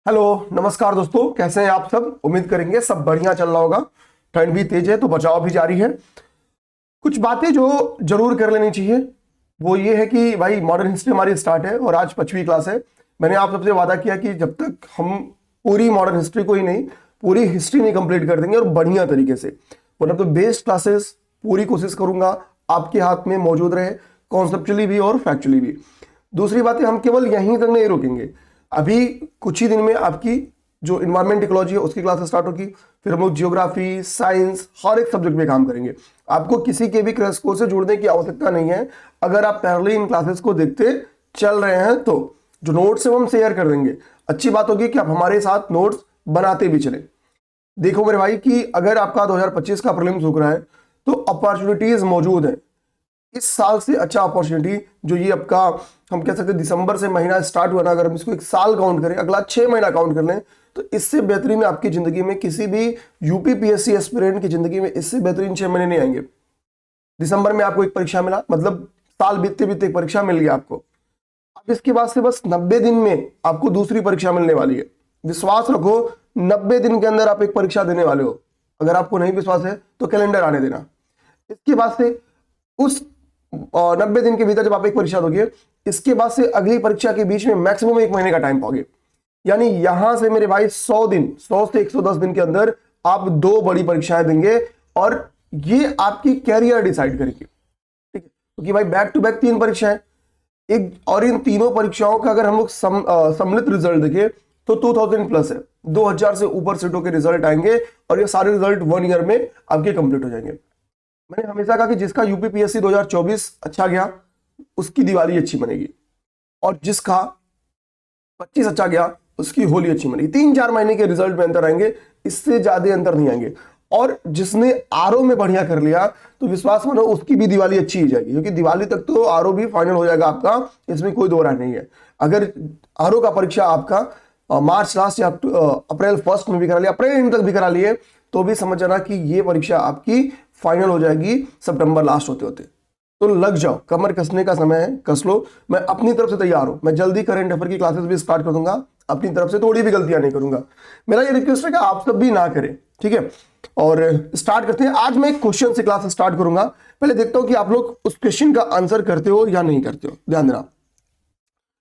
Hello, नमस्कार दोस्तों, कैसे हैं आप सब। उम्मीद करेंगे सब बढ़िया चल रहा होगा। ठंड भी तेज है तो बचाव भी जारी है। कुछ बातें जो जरूर कर लेनी चाहिए वो ये है कि भाई मॉडर्न हिस्ट्री हमारी स्टार्ट है और आज 5वीं क्लास है। मैंने आप सबसे वादा किया कि जब तक हम पूरी मॉडर्न हिस्ट्री को ही नहीं, पूरी हिस्ट्री नहीं कंप्लीट कर देंगे और बढ़िया तरीके से, मतलब तो बेस्ट क्लासेस पूरी कोशिश करूंगा आपके हाथ में मौजूद रहे, कॉन्सेप्चुअली भी और फैक्चुअली भी। दूसरी बात है, हम केवल यहीं तक नहीं रुकेंगे। अभी कुछ ही दिन में आपकी जो इन्वायरमेंट इकोलॉजी है उसकी क्लास स्टार्ट होगी। फिर हम लोग जियोग्राफी, साइंस, हर एक सब्जेक्ट पे काम करेंगे। आपको किसी के भी क्रैश कोर्स से जुड़ने की आवश्यकता नहीं है। अगर आप पहले इन क्लासेस को देखते चल रहे हैं तो जो नोट्स है वो हम शेयर कर देंगे। अच्छी बात होगी कि आप हमारे साथ नोट्स बनाते भी चले। देखो मेरे भाई कि अगर आपका 2025 का प्रीलिम्स हो रहा है तो अपॉर्चुनिटीज मौजूद है। इस साल से अच्छा अपॉर्चुनिटी जो ये आपका, हम कह सकते हैं दिसंबर से महीना स्टार्ट हुआ ना, अगर हम इसको एक साल काउंट करें, अगला 6 महीना काउंट कर लें, तो इससे बेहतरीन आपकी जिंदगी में किसी भी यूपी पीएससी एस्पिरेंट की जिंदगी में इससे बेहतरीन 6 महीने नहीं आएंगे। दिसंबर में आपको एक परीक्षा मिला, मतलब साल बीतते बीतते एक परीक्षा मिल गया आपको। अब इसके बाद से बस 90 दिन में आपको दूसरी परीक्षा मिलने वाली है। विश्वास रखो, 90 दिन के अंदर आप एक परीक्षा देने वाले हो। अगर आपको नहीं विश्वास है तो कैलेंडर आने देना। इसके बाद से उस 90 दिन के भीतर जब आप एक परीक्षा दोगे, इसके बाद से अगली परीक्षा के बीच में मैक्सिमम 1 महीने का टाइम पाओगे। यानी यहां से मेरे भाई 100 दिन, 100 से 110 दिन के अंदर आप 2 बड़ी परीक्षाएं देंगे और ये आपकी कैरियर डिसाइड करेगी। ठीक है, क्योंकि भाई बैक टू बैक 3 परीक्षाएं, एक और इन तीनों परीक्षाओं का अगर हम लोग सम्मिलित रिजल्ट देखें तो 2000 प्लस है। 2000 से ऊपर सीटों के रिजल्ट आएंगे और ये सारे रिजल्ट 1 ईयर में आपके कंप्लीट हो जाएंगे। मैंने हमेशा कहा कि जिसका यूपीपीएससी 2024 अच्छा गया उसकी दिवाली अच्छी बनेगी, और जिसका 25 अच्छा गया उसकी होली अच्छी बनेगी। 3-4 महीने के रिजल्ट में अंतर आएंगे, इससे ज्यादा अंतर नहीं आएंगे। और जिसने आरओ में बढ़िया कर लिया तो विश्वास मानो उसकी भी दिवाली अच्छी ही जाएगी, क्योंकि दिवाली तक तो आरओ भी फाइनल हो जाएगा आपका, इसमें कोई दो राय नहीं है। अगर आरओ का परीक्षा आपका मार्च लास्ट या अप्रैल फर्स्ट में भी करा लिया, अप्रैल एंड तक भी करा लिए, तो भी समझ जाना कि ये परीक्षा आपकी फाइनल हो जाएगी सितंबर लास्ट होते होते। तो लग जाओ, कमर कसने का समय है, कस लो। मैं अपनी तरफ से तैयार हूं, मैं जल्दी करंट अफेयर की क्लासेस भी स्टार्ट कर दूंगा। अपनी तरफ से थोड़ी भी गलतियां नहीं करूंगा। मेरा ये रिक्वेस्ट है कि आप सब भी ना करें, ठीक है। और स्टार्ट करते हैं। आज मैं एक क्वेश्चन से क्लास स्टार्ट करूंगा। पहले देखता हूं कि आप लोग उस क्वेश्चन का आंसर करते हो या नहीं करते हो, ध्यान देना,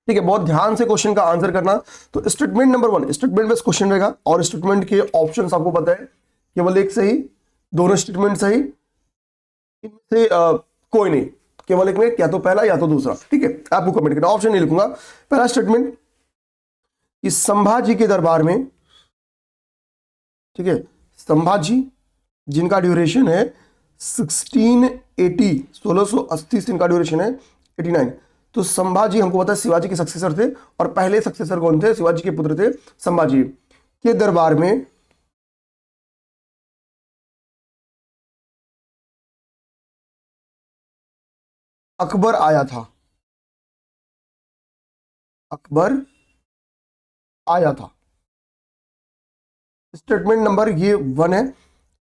ठीक है। बहुत ध्यान से क्वेश्चन का आंसर करना। तो statement number 1 statement based question रहेगा और स्टेटमेंट के ऑप्शंस आपको पता है, केवल एक सही, दोनों स्टेटमेंट सही, इनसे कोई नहीं, केवल एक में, या तो पहला या तो दूसरा, ठीक है। आपको कमेंट करना, ऑप्शन नहीं लिखूंगा। पहला स्टेटमेंट कि संभाजी के दरबार में, ठीक है, संभाजी जिनका ड्यूरेशन है 1680, 1680 से इनका ड्यूरेशन है 89। तो संभाजी हमको पता है शिवाजी के सक्सेसर थे, और पहले सक्सेसर कौन थे? शिवाजी के पुत्र थे संभाजी। के दरबार में अकबर आया था, अकबर आया था। स्टेटमेंट नंबर ये 1 है।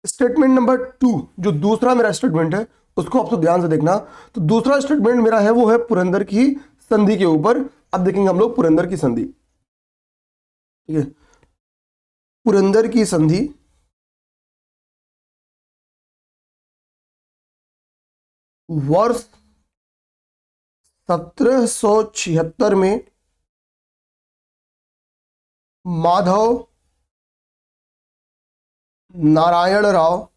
स्टेटमेंट नंबर 2, जो दूसरा मेरा स्टेटमेंट है, उसको आप तो ध्यान से देखना। तो दूसरा स्टेटमेंट मेरा है वो है पुरंदर की संधि के ऊपर। अब देखेंगे हम लोग पुरंदर की संधि, ठीक है। पुरंदर की संधि वर्ष 1776 में माधव नारायण राव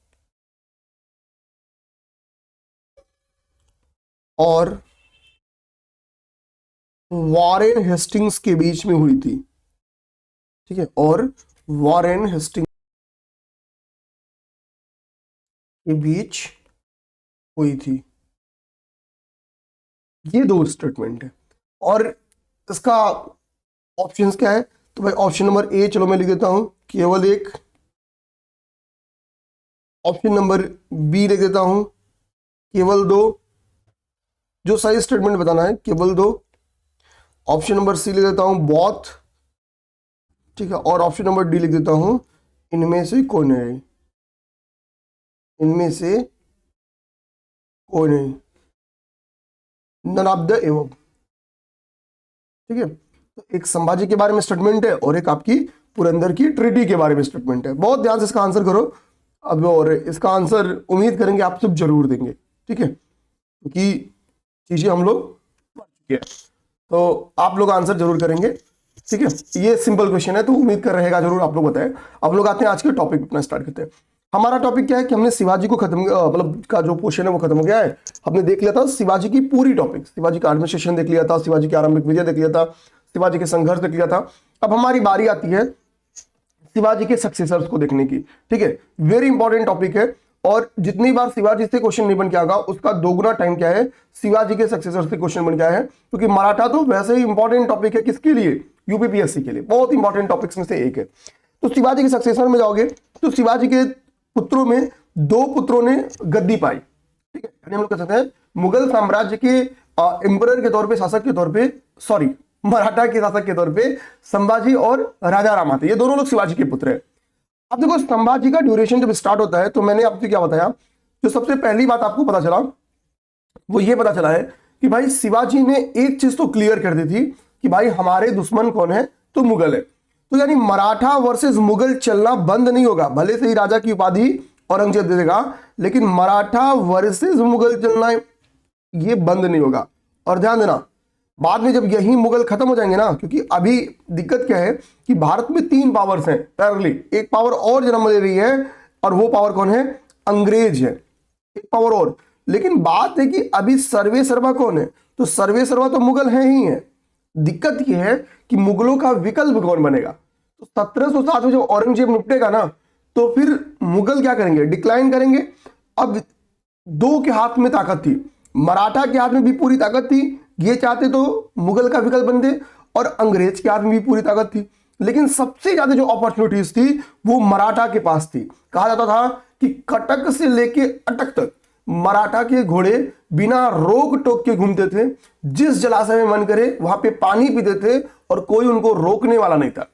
और वॉरेन हेस्टिंग्स के बीच में हुई थी, ठीक है। और वॉरेन हेस्टिंग्स के बीच हुई थी। ये दो स्टेटमेंट है। और इसका ऑप्शंस क्या है? तो भाई ऑप्शन नंबर ए, चलो मैं लिख देता हूं, केवल एक। ऑप्शन नंबर बी लिख देता हूं, केवल दो। जो सही स्टेटमेंट बताना है केवल दो। ऑप्शन नंबर सी लिख देता हूं, बोथ, ठीक है। और ऑप्शन नंबर डी लिख देता हूं, इनमें से कोई नहीं, इनमें से कोई नहीं, नन ऑफ द एबव, ठीक है। तो एक संभाजी के बारे में स्टेटमेंट है और एक आपकी पुरंदर की ट्रीटी के बारे में स्टेटमेंट है। बहुत ध्यान से इसका आंसर करो अब, और इसका आंसर उम्मीद करेंगे आप सब जरूर देंगे, ठीक है, क्योंकि चीजें हम लोग पढ़ चुके हैं, तो आप लोग आंसर जरूर करेंगे, ठीक है। ये सिंपल क्वेश्चन है तो उम्मीद कर रहेगा जरूर आप लोग बताएं। आप लोग आते हैं आज के टॉपिक अपना स्टार्ट करते हैं। हमारा टॉपिक क्या है कि हमने शिवाजी को खत्म, मतलब का जो पोर्शन है वो खत्म हो गया है। हमने देख लिया था शिवाजी की पूरी टॉपिक, शिवाजी का एडमिनिस्ट्रेशन देख लिया था, शिवाजी की आरंभिक विजय देख लिया था, शिवाजी के संघर्ष देख लिया था। अब हमारी बारी आती है शिवाजी के सक्सेसर्स को देखने की, ठीक है। वेरी इंपॉर्टेंट टॉपिक है, और जितनी बार शिवाजी से क्वेश्चन नहीं बन के आएगा उसका दोगुना टाइम क्या है शिवाजी के सक्सेसर से क्वेश्चन बन गया है, क्योंकि मराठा तो वैसे ही इंपॉर्टेंट टॉपिक है किसके लिए, यूपीपीएससी के लिए, बहुत इंपॉर्टेंट टॉपिक्स में से एक है। तो शिवाजी के सक्सेसर में जाओगे तो शिवाजी के पुत्रों में 2 पुत्रों ने गद्दी पाई, ठीक है, यानी हम लोग कह सकते हैं मुगल साम्राज्य के एम्परर के तौर पे, शासक के तौर पे, सॉरी मराठा के शासक के तौर पे संभाजी और राजा रामा थे। ये दोनों लोग शिवाजी के पुत्र हैं। अब देखो संभाजी का ड्यूरेशन जब स्टार्ट होता है तो मैंने आपसे क्या बताया, जो सबसे पहली बात आपको पता चला वो ये पता चला है कि भाई शिवाजी ने एक चीज तो क्लियर कर दी थी कि भाई हमारे दुश्मन कौन है, तो मुगल है। तो यानी मराठा वर्सेस मुगल चलना बंद नहीं होगा, भले से ही राजा की उपाधि औरंगजेब दे देगा, लेकिन मराठा वर्सेस मुगल चलना ये बंद नहीं होगा। और ध्यान देना बाद में जब यही मुगल खत्म हो जाएंगे ना, क्योंकि अभी दिक्कत क्या है कि भारत में 3 पावर्स हैं पैरेलली, एक पावर और जन्म ले रही है और वो पावर कौन है, अंग्रेज है, एक पावर और। लेकिन बात है कि अभी सर्वे सर्वा कौन है, तो सर्वे सर्वा तो मुगल है ही है। दिक्कत यह है कि मुगलों का विकल्प कौन बनेगा। तो 1707 में जब औरंगजेब निपटेगा ना तो फिर मुगल क्या करेंगे, डिक्लाइन करेंगे। अब 2 के हाथ में ताकत थी, मराठा के हाथ में भी पूरी ताकत थी, ये चाहते तो मुगल का विकल्प बनते, और अंग्रेज के हाथ में भी पूरी ताकत थी। लेकिन सबसे ज्यादा जो अपॉर्चुनिटीज थी वो मराठा के पास थी। कहा जाता था कि कटक से लेके अटक तक मराठा के घोड़े बिना रोक टोक के घूमते थे, जिस जलाशय में मन करे वहां पे पानी पीते थे और कोई उनको रोकने वाला नहीं था।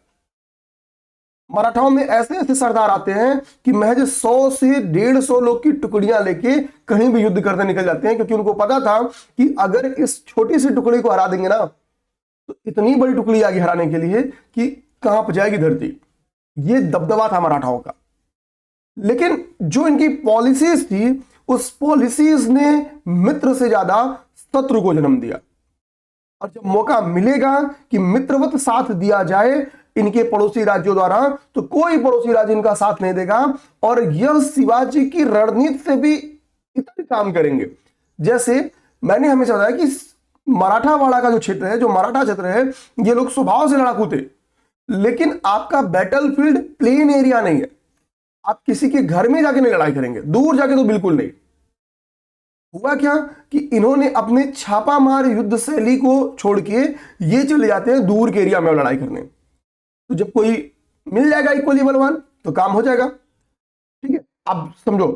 मराठाओं में ऐसे ऐसे सरदार आते हैं कि महज 100 से 150 लोग की टुकड़ियां लेके कहीं भी युद्ध करने निकल जाते हैं, क्योंकि उनको पता था कि अगर इस छोटी सी टुकड़ी को हरा देंगे ना तो इतनी बड़ी टुकड़ी आगे हराने के लिए कि कांप जाएगी धरती। ये दबदबा था मराठाओं का। लेकिन जो इनकी पॉलिसीज थी उस पॉलिसीज ने मित्र से ज्यादा शत्रु को जन्म दिया। और जब मौका मिलेगा कि मित्रवत साथ दिया जाए इनके पड़ोसी राज्यों द्वारा, तो कोई पड़ोसी राज्य इनका साथ नहीं देगा। और यह शिवाजी की रणनीति से भी इतना काम करेंगे। जैसे मैंने हमेशा बताया कि मराठावाड़ा का जो क्षेत्र है, जो मराठा क्षेत्र है, ये लोग स्वभाव से लड़ाकू थे, लेकिन आपका बैटलफील्ड प्लेन एरिया नहीं है। आप किसी के घर में जाके नहीं लड़ाई करेंगे, दूर जाके तो बिल्कुल नहीं। हुआ क्या कि इन्होंने अपने छापामार युद्ध शैली को छोड़ के ये चले जाते हैं दूर के एरिया में लड़ाई करने। तो जब कोई मिल जाएगा इक्वली बलवान तो काम हो जाएगा, ठीक है। अब समझो,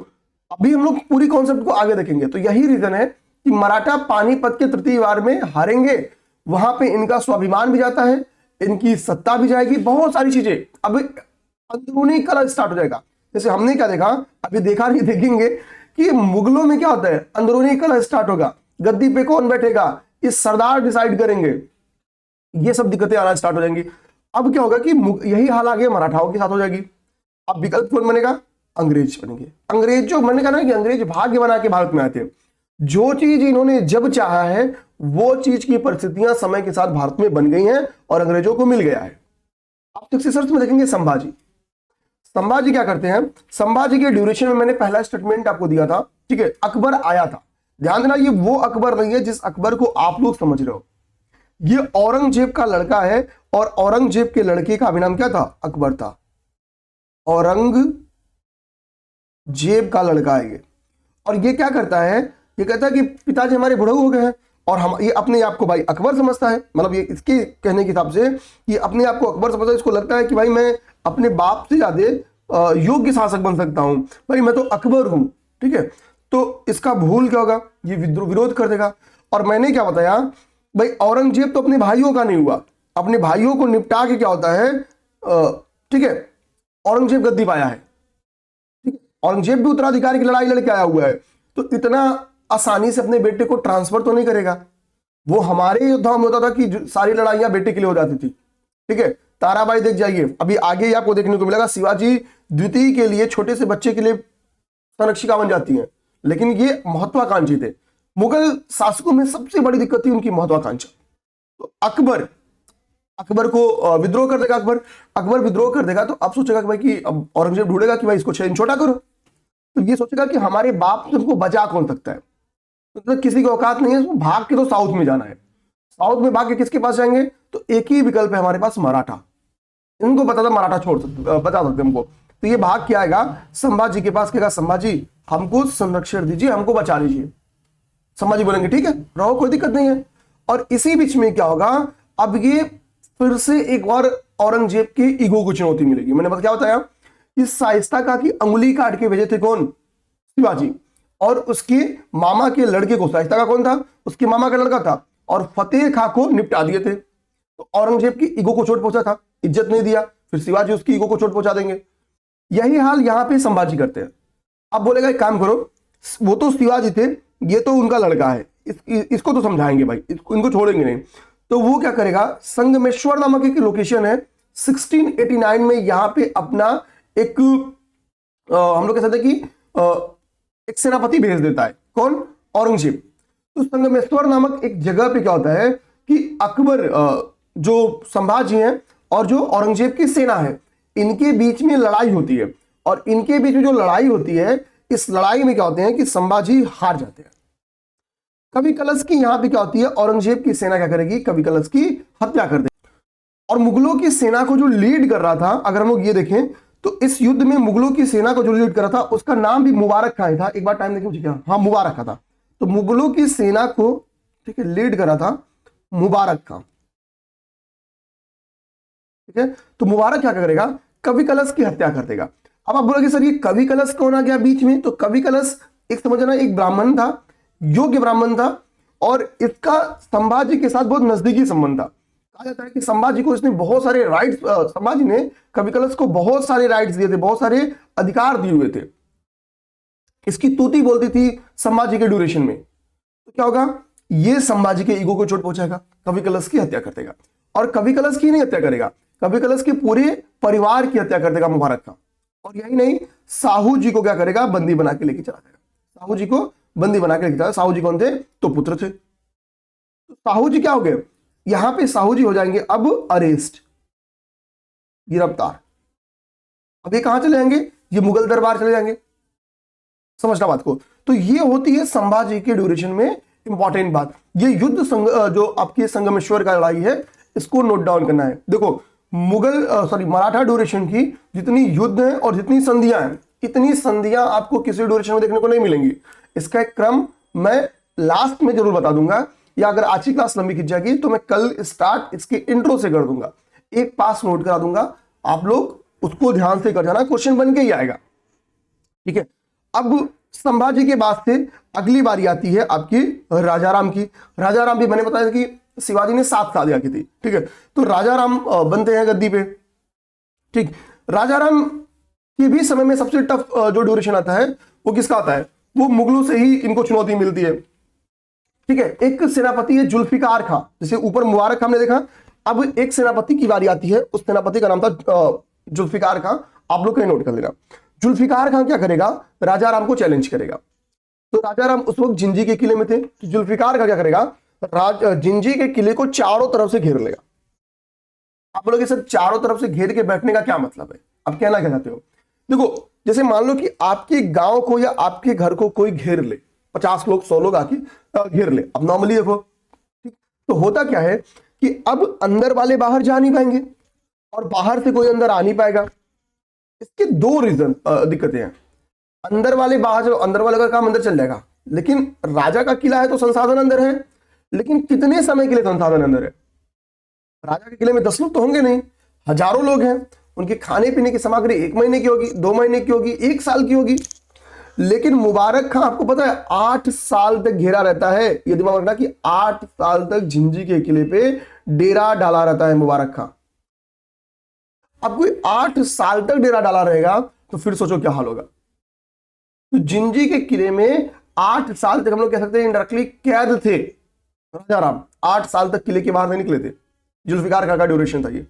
अभी हम लोग पूरी कॉन्सेप्ट को आगे देखेंगे। तो यही रीजन है कि मराठा पानीपत के तृतीय वार में हारेंगे, वहां पे इनका स्वाभिमान भी जाता है, इनकी सत्ता भी जाएगी, बहुत सारी चीजें। अब अंदरूनी कलह स्टार्ट हो जाएगा। जैसे हमने क्या देखा, अभी देखा नहीं, देखेंगे कि मुगलों में क्या होता है, अंदरूनी कलह स्टार्ट होगा, गद्दी पे कौन बैठेगा इस सरदार डिसाइड करेंगे, ये सब दिक्कतें आना स्टार्ट हो जाएंगी। अब क्या होगा कि यही हाल आगे मराठाओं के साथ हो जाएगी। अब विकल्प कौन बनेगा, अंग्रेज बनेंगे। अंग्रेज जो मैंने कहा ना कि अंग्रेज भाग्य बना के भारत में आते हैं, जो चीज इन्होंने जब चाहा है वो चीज की परिस्थितियां समय के साथ भारत में बन गई हैं और अंग्रेजों को मिल गया है। आप सक्सेसर्स में देखेंगे संभाजी। संभाजी क्या करते हैं, संभाजी के ड्यूरेशन में मैंने पहला स्टेटमेंट आपको दिया था, ठीक है, अकबर आया था। ध्यान देना, ये वो अकबर नहीं है जिस अकबर को आप लोग समझ रहे हो, ये औरंगजेब का लड़का है। और औरंगजेब के लड़के का भी नाम क्या था, अकबर था। औरंगजेब का लड़का है ये। और ये क्या करता है, ये कहता है कि पिताजी हमारे बुढ़ऊ हो गए हैं और हम, ये अपने आप को भाई अकबर समझता है। मतलब ये इसके कहने के हिसाब से ये अपने आप को अकबर समझता है। इसको लगता है कि भाई मैं अपने बाप से ज्यादा योग्य शासक बन सकता हूं, भाई मैं तो अकबर हूं, ठीक है। तो इसका भूल क्या होगा, ये विरोध कर देगा। और मैंने क्या बताया भाई, औरंगजेब तो अपने भाइयों का नहीं हुआ, अपने भाइयों को निपटा के क्या होता है, ठीक है, औरंगजेब गद्दी पाया है, ठीक है। औरंगजेब भी उत्तराधिकारी की लड़ाई लड़के आया हुआ है, तो इतना आसानी से अपने बेटे को ट्रांसफर तो नहीं करेगा। वो हमारे योद्धाओं में होता था कि सारी लड़ाइयां बेटे के लिए हो जाती थी। ठीक है, ताराबाई देख जाइए, अभी आगे ही आपको देखने को मिलेगा शिवाजी द्वितीय के लिए, छोटे से बच्चे के लिए संरक्षिका बन जाती हैं, लेकिन ये महत्वाकांक्षी थे। मुगल शासकों में सबसे बड़ी दिक्कत थी उनकी महत्वाकांक्षा। तो अकबर को विद्रोह कर देगा, अकबर विद्रोह कर देगा, तो अब सोचेगा कि भाई कि अब औरंगजेब ढूंढेगा कि भाई इसको छोटा करो, तो ये सोचेगा कि हमारे बाप से हमको बचा कौन सकता है, तो किसी की औकात नहीं है, भाग के तो साउथ में जाना है। साउथ में भाग के किसके पास जाएंगे, तो एक ही विकल्प है हमारे पास, मराठा। इनको बता था मराठा छोड़ सकते, बचा सकते हमको, तो ये भाग के आएगा संभाजी के पास, कहेगा संभाजी हमको संरक्षण दीजिए, हमको बचा लीजिए। संभाजी बोलेंगे ठीक है रहो, कोई दिक्कत नहीं है। और इसी बीच में क्या होगा, अब ये फिर से एक और औरंगजेब के ईगो को चुनौती मिलेगी। मैंने क्या बताया, इस शाइस्ता का की अंगुली काट के भेजे थे कौन, शिवाजी, और उसके मामा के लड़के को, शाइस्ता का कौन था, उसके मामा का लड़का था, और फतेह खां को निपटा दिए थे। तो औरंगजेब की ईगो को चोट पहुंचा था, इज्जत नहीं दिया, फिर शिवाजी उसकी ईगो को चोट पहुंचा देंगे। यही हाल यहां पे संभाजी करते हैं। अब बोलेगा एक काम करो, वो तो शिवाजी थे, ये तो उनका लड़का है, इसको तो समझाएंगे भाई, इनको छोड़ेंगे नहीं। तो वो क्या करेगा, संगमेश्वर नामक एक लोकेशन है 1689 में, यहां पे अपना एक हम लोग कह सकते हैं कि एक सेनापति भेज देता है, कौन, औरंगजेब। तो संगमेश्वर नामक एक जगह पे क्या होता है कि अकबर, जो संभाजी हैं और जो औरंगजेब की सेना है, इनके बीच में लड़ाई होती है, और इनके बीच में जो लड़ाई होती है, इस लड़ाई में क्या होते हैं कि संभाजी हार जाते हैं। कवि कलश की यहां पे क्या होती है, औरंगजेब की सेना क्या करेगी, कवि कलश की हत्या कर देगी। और मुगलों की सेना को जो लीड कर रहा था, अगर हम लोग ये देखें तो इस युद्ध में मुगलों की सेना को जो लीड कर रहा था उसका नाम भी मुबारक खां था। एक बार टाइम देखिए मुझे, क्या, हाँ मुबारक खां था। तो मुगलों की सेना को ठीक है लीड कर रहा था मुबारक खां। ठीक है, तो मुबारक क्या करेगा, कवि कलश की हत्या कर देगा। अब आप बोलोगे सर ये कवि कलश कौन आ गया बीच में, तो कवि कलश एक समझना एक ब्राह्मण था, योग्य ब्राह्मण था, और इसका संभाजी के साथ बहुत नजदीकी संबंध था। कहा जाता है कि संभाजी को इसने बहुत सारे राइट्स, संभाजी ने कवि कलश को बहुत सारे राइट्स दिए थे, बहुत सारे अधिकार दिए हुए थे। इसकी तूती बोलती थी संभाजी के ड्यूरेशन में। तो क्या होगा, ये संभाजी के ईगो को चोट पहुंचाएगा, कवि कलश की हत्या कर देगा। और कवि कलश की नहीं हत्या करेगा, कवि कलश के पूरे परिवार की हत्या कर देगा मुबारक खां। और यही नहीं, साहू जी को क्या करेगा, बंदी बना के लेके चला जाएगा। साहू जी को बंदी बना के लेके चला। साहू जी कौन थे, तो पुत्र थे। तो साहू जी क्या हो गए, यहां पे साहू जी हो जाएंगे अब अरेस्ट, गिरफ्तार। अब ये कहां चले जाएंगे, ये मुगल दरबार चले जाएंगे। समझना बात को। तो ये होती है संभाजी के ड्यूरेशन में इंपॉर्टेंट बात। ये युद्ध जो आपके संगमेश्वर का लड़ाई है, इसको नोट डाउन करना है। देखो मराठा ड्यूरेशन की जितनी युद्ध है और जितनी संधियां हैं, इतनी संधियां आपको किसी ड्यूरेशन में देखने को नहीं मिलेंगी। इसका एक क्रम मैं लास्ट में जरूर बता दूंगा, या अगर आज की क्लास लंबी खिंच जाएगी तो मैं कल स्टार्ट इसके इंट्रो से कर दूंगा, एक पास नोट करा दूंगा, आप लोग उसको ध्यान से कर जाना, क्वेश्चन बन के ही आएगा। ठीक है, अब संभाजी के बाद से अगली बारी आती है आपकी राजाराम की। राजाराम भी मैंने बताया कि शिवाजी ने 7 शादियां की थी। ठीक है, तो राजाराम बनते हैं गद्दी पे। ठीक, राजाराम के भी समय में सबसे टफ जो ड्यूरेशन आता है वो किसका आता है, वो मुगलों से ही इनको चुनौती मिलती है। ठीक है, एक सेनापति है जुल्फिकार खां, जैसे ऊपर मुबारक खां ने देखा, अब एक सेनापति की बारी आती है, उस सेनापति का नाम था जुल्फिकार खां। आप लोग नोट कर लेना। जुल्फिकार खां क्या करेगा, राजाराम को चैलेंज करेगा। तो राजाराम उस वक्त जिंजी के किले में थे, तो जुल्फिकार खां क्या करेगा, जिंजी के किले को चारों तरफ से घेर लेगा। आप बोलोगे सर चारों तरफ से घेर के बैठने का क्या मतलब है, आप कहना क्या चाहते हो। देखो, जैसे मान लो कि आपके गांव को या आपके घर को कोई घेर ले, 50 लोग 100 लोग आके घेर ले। अब नॉर्मली देखो, ठीक, तो होता क्या है कि अब अंदर वाले बाहर जा नहीं पाएंगे और बाहर से कोई अंदर आ नहीं पाएगा। इसके 2 रीजन दिक्कतें हैं। अंदर वाले बाहर चलो, अंदर वाले का काम अंदर चल जाएगा, लेकिन राजा का किला है तो संसाधन अंदर है, लेकिन कितने समय के लिए संसाधन अंदर है। राजा के किले में 10 लोग तो होंगे नहीं, हजारों लोग हैं, उनके खाने पीने की सामग्री 1 महीने की होगी, 2 महीने की होगी, 1 साल की होगी। लेकिन मुबारक खां आपको पता है 8 साल तक घेरा रहता है। ये दिमाग रखना कि 8 साल तक झिंझी के किले पे डेरा डाला रहता है मुबारक खां। अब कोई 8 साल तक डेरा डाला रहेगा तो फिर सोचो क्या हाल होगा। तो जिंजी के किले में 8 साल तक हम लोग कह सकते हैं इंडायरेक्टली कैद थे, राजा राम 8 साल तक किले के बाहर नहीं निकले थे, जुल्फिकार खां का ड्यूरेशन था ये।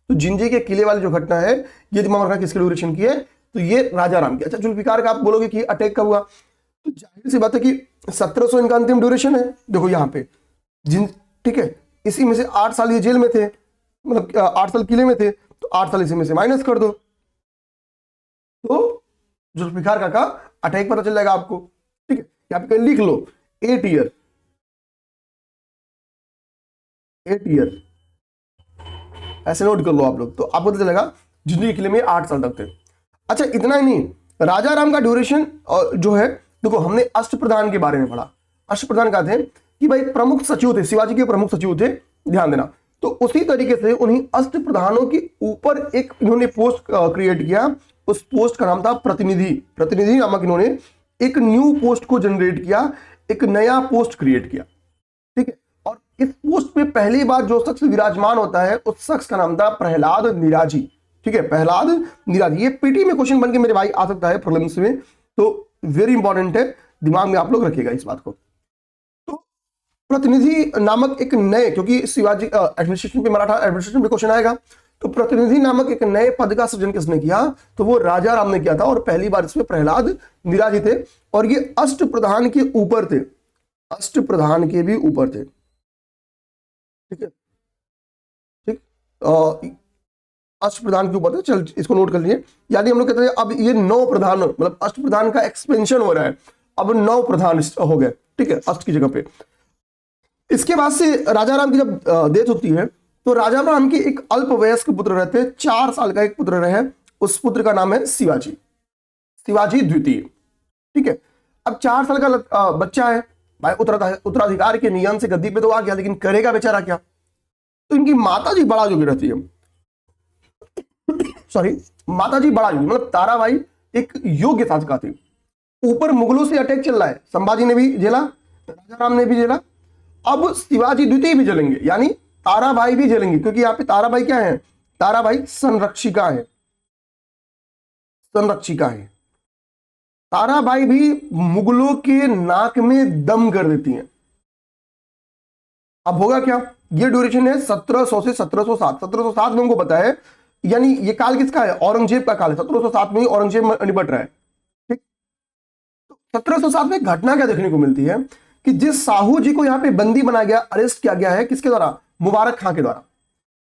तो जिंजी के किले वाली जो घटना है ये दिमाग रखना किसके ड्यूरेशन की है, तो ये राजा राम की। अच्छा जुल्फिकार का आप बोलोगे कि अटैक कब हुआ, तो जाहिर सी बात है कि 1700 इनका अंतिम ड्यूरेशन है। देखो यहाँ पे जिन, ठीक है, इसी में से 8 साल ये जेल में थे, मतलब 8 साल किले में थे, तो 8 साल इसी में से माइनस कर दो, तो जुल्फिकार का अटैक पता चल जाएगा आपको। ठीक है, यहाँ पे लिख लो 8 ईयर, 8 ईयर ऐसे नोट कर लो आप लोग, तो आपको पता चलेगा जिंदगी के किले में 8 साल तक थे। अच्छा इतना ही नहीं, राजा राम का ड्यूरेशन जो है, देखो हमने अष्टप्रधान के बारे में पढ़ा। अष्टप्रधान का थे कि भाई प्रमुख सचिव थे, शिवाजी के प्रमुख सचिव थे, ध्यान देना। तो उसी तरीके से उन्हीं अष्टप्रधानों के ऊपर एक इन्होंने पोस्ट क्रिएट किया, उस पोस्ट का नाम था प्रतिनिधि। प्रतिनिधि नामक इन्होंने एक न्यू पोस्ट को जनरेट किया, एक नया पोस्ट क्रिएट किया। ठीक है, और इस पोस्ट पे पहली बार जो शख्स विराजमान होता है उस शख्स का नाम था प्रहलाद निराजी। ठीक है, प्रहलाद निराजी। ये पीटी में क्वेश्चन बन के मेरे भाई आ सकता है प्रीलिम्स में, तो वेरी इंपॉर्टेंट है, दिमाग में आप लोग रखिएगा इस बात को। तो प्रतिनिधि नामक एक नए, क्योंकि शिवाजी एडमिनिस्ट्रेशन पे, मराठा एडमिनिस्ट्रेशन पे क्वेश्चन आएगा, तो प्रतिनिधि नामक एक नए पद का सृजन किसने किया, तो वो राजा राम ने किया था, और पहली बार इसमें प्रहलाद निराजी थे, और ये अष्टप्रधान के ऊपर थे, अष्टप्रधान के भी ऊपर थे। ठीक है, ठीक, अष्टप्रधान के ऊपर थे। चल इसको नोट कर लिए, यानी हम लोग कहते हैं अब ये 9 प्रधान, मतलब अष्टप्रधान का एक्सपेंशन हो रहा है, अब 9 प्रधान हो गए। ठीक है, अष्ट की जगह पे। इसके बाद से राजा राम की जब डेथ होती है, तो राजा राम के एक अल्पवयस्क पुत्र रहते हैं, 4 साल का एक पुत्र रहे, उस पुत्र का नाम है शिवाजी, शिवाजी द्वितीय। ठीक है, अब 4 साल का बच्चा है भाई, उत्तराधिकार के नियम से गद्दी पे तो आ गया, लेकिन करेगा बेचारा क्या। तो इनकी माता जी बड़ा योगी रहती है, सॉरी माता जी बड़ा योगी, मतलब ताराबाई एक योग्य शासिका थी। ऊपर मुगलों से अटैक चल रहा है, संभाजी ने भी झेला, राजा राम ने भी झेला, अब शिवाजी द्वितीय भी झेलेंगे, यानी ताराबाई भी झेलेंगे, क्योंकि यहाँ पे ताराबाई क्या है, ताराबाई संरक्षिका है, संरक्षिका है। ताराबाई भी मुगलों के नाक में दम कर देती हैं। अब होगा क्या, ये ड्यूरेशन है 1700 से 1707। 1707 में हमको पता है, यानी ये काल किसका है, औरंगजेब का काल है। 1707 में ही औरंगजेब निपट रहा है। ठीक, तो 1707 में घटना क्या देखने को मिलती है कि जिस साहू जी को यहाँ पे बंदी बनाया गया, अरेस्ट किया गया है, किसके द्वारा, मुबारक खां के द्वारा।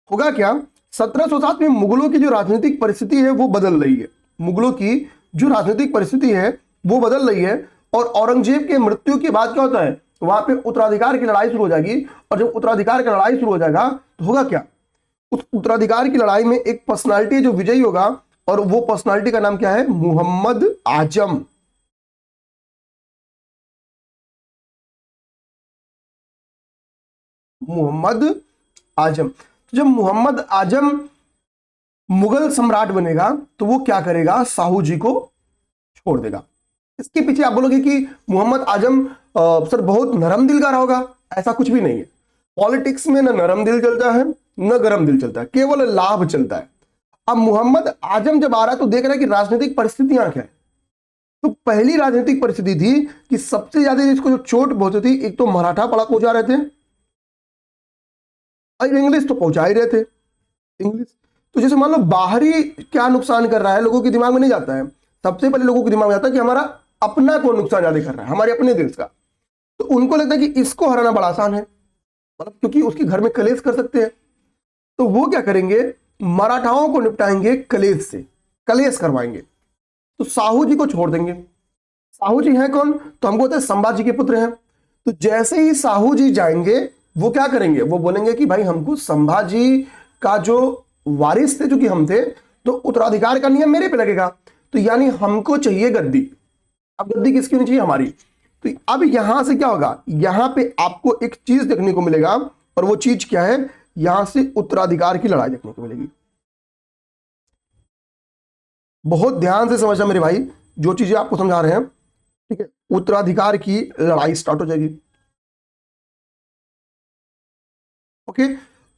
होगा क्या, 1707 में मुगलों की जो राजनीतिक परिस्थिति है वो बदल रही है, मुगलों की जो राजनीतिक परिस्थिति है वो बदल रही है, और औरंगजेब के मृत्यु के बाद क्या होता है, वहां पे उत्तराधिकार की लड़ाई शुरू हो जाएगी, और जब उत्तराधिकार की लड़ाई शुरू हो जाएगा तो होगा क्या, उस उत्तराधिकार की लड़ाई में एक पर्सनालिटी जो विजयी होगा, और वो पर्सनालिटी का नाम क्या है, मोहम्मद आजम। मोहम्मद आजम। तो जब मोहम्मद आजम मुगल सम्राट बनेगा तो वो क्या करेगा, साहू जी को छोड़ देगा। इसके पीछे आप बोलोगे कि मोहम्मद आजम सर बहुत नरम दिल का रहा होगा, ऐसा कुछ भी नहीं है। पॉलिटिक्स में न नरम दिल चलता है न गरम दिल चलता है, केवल लाभ चलता है। अब मोहम्मद आजम जब आ रहा है तो देख रहा है कि राजनीतिक परिस्थितियां क्या है। तो पहली राजनीतिक परिस्थिति थी कि सबसे ज्यादा इसको जो चोट पहुंची थी, एक तो मराठा पड़ा पहुंचा रहे थे, और इंग्लिश तो पहुंचा ही रहे थे, इंग्लिश। तो जैसे मान लो बाहरी क्या नुकसान कर रहा है, लोगों के दिमाग में नहीं जाता है। सबसे पहले लोगों के दिमाग में आता है कि हमारा अपना कौन नुकसान ज्यादा कर रहा है, हमारे अपने देश का। तो उनको लगता है कि इसको हराना बड़ा आसान है, मतलब क्योंकि उसके घर में कलेश कर सकते हैं। तो वो क्या करेंगे, मराठाओं को निपटाएंगे कलेश से, कलेश करवाएंगे। तो साहू जी को छोड़ देंगे। साहू जी हैं कौन, तो हमको होता है संभाजी के पुत्र हैं। तो जैसे ही साहू जी जाएंगे वो क्या करेंगे, वो बोलेंगे कि भाई हमको संभाजी का जो वारिस थे, जो कि हम थे, तो उत्तराधिकार का नियम मेरे पे लगेगा, तो यानी हमको चाहिए गद्दी। अब गद्दी किसकी होनी चाहिए, हमारी। तो अब यहां से क्या होगा, यहां पे आपको एक चीज देखने को मिलेगा, और वो चीज क्या है, यहां से उत्तराधिकार की लड़ाई देखने को मिलेगी। बहुत ध्यान से समझना मेरे भाई, जो चीजें आपको समझा रहे हैं, ठीक है। उत्तराधिकार की लड़ाई स्टार्ट हो जाएगी। ओके,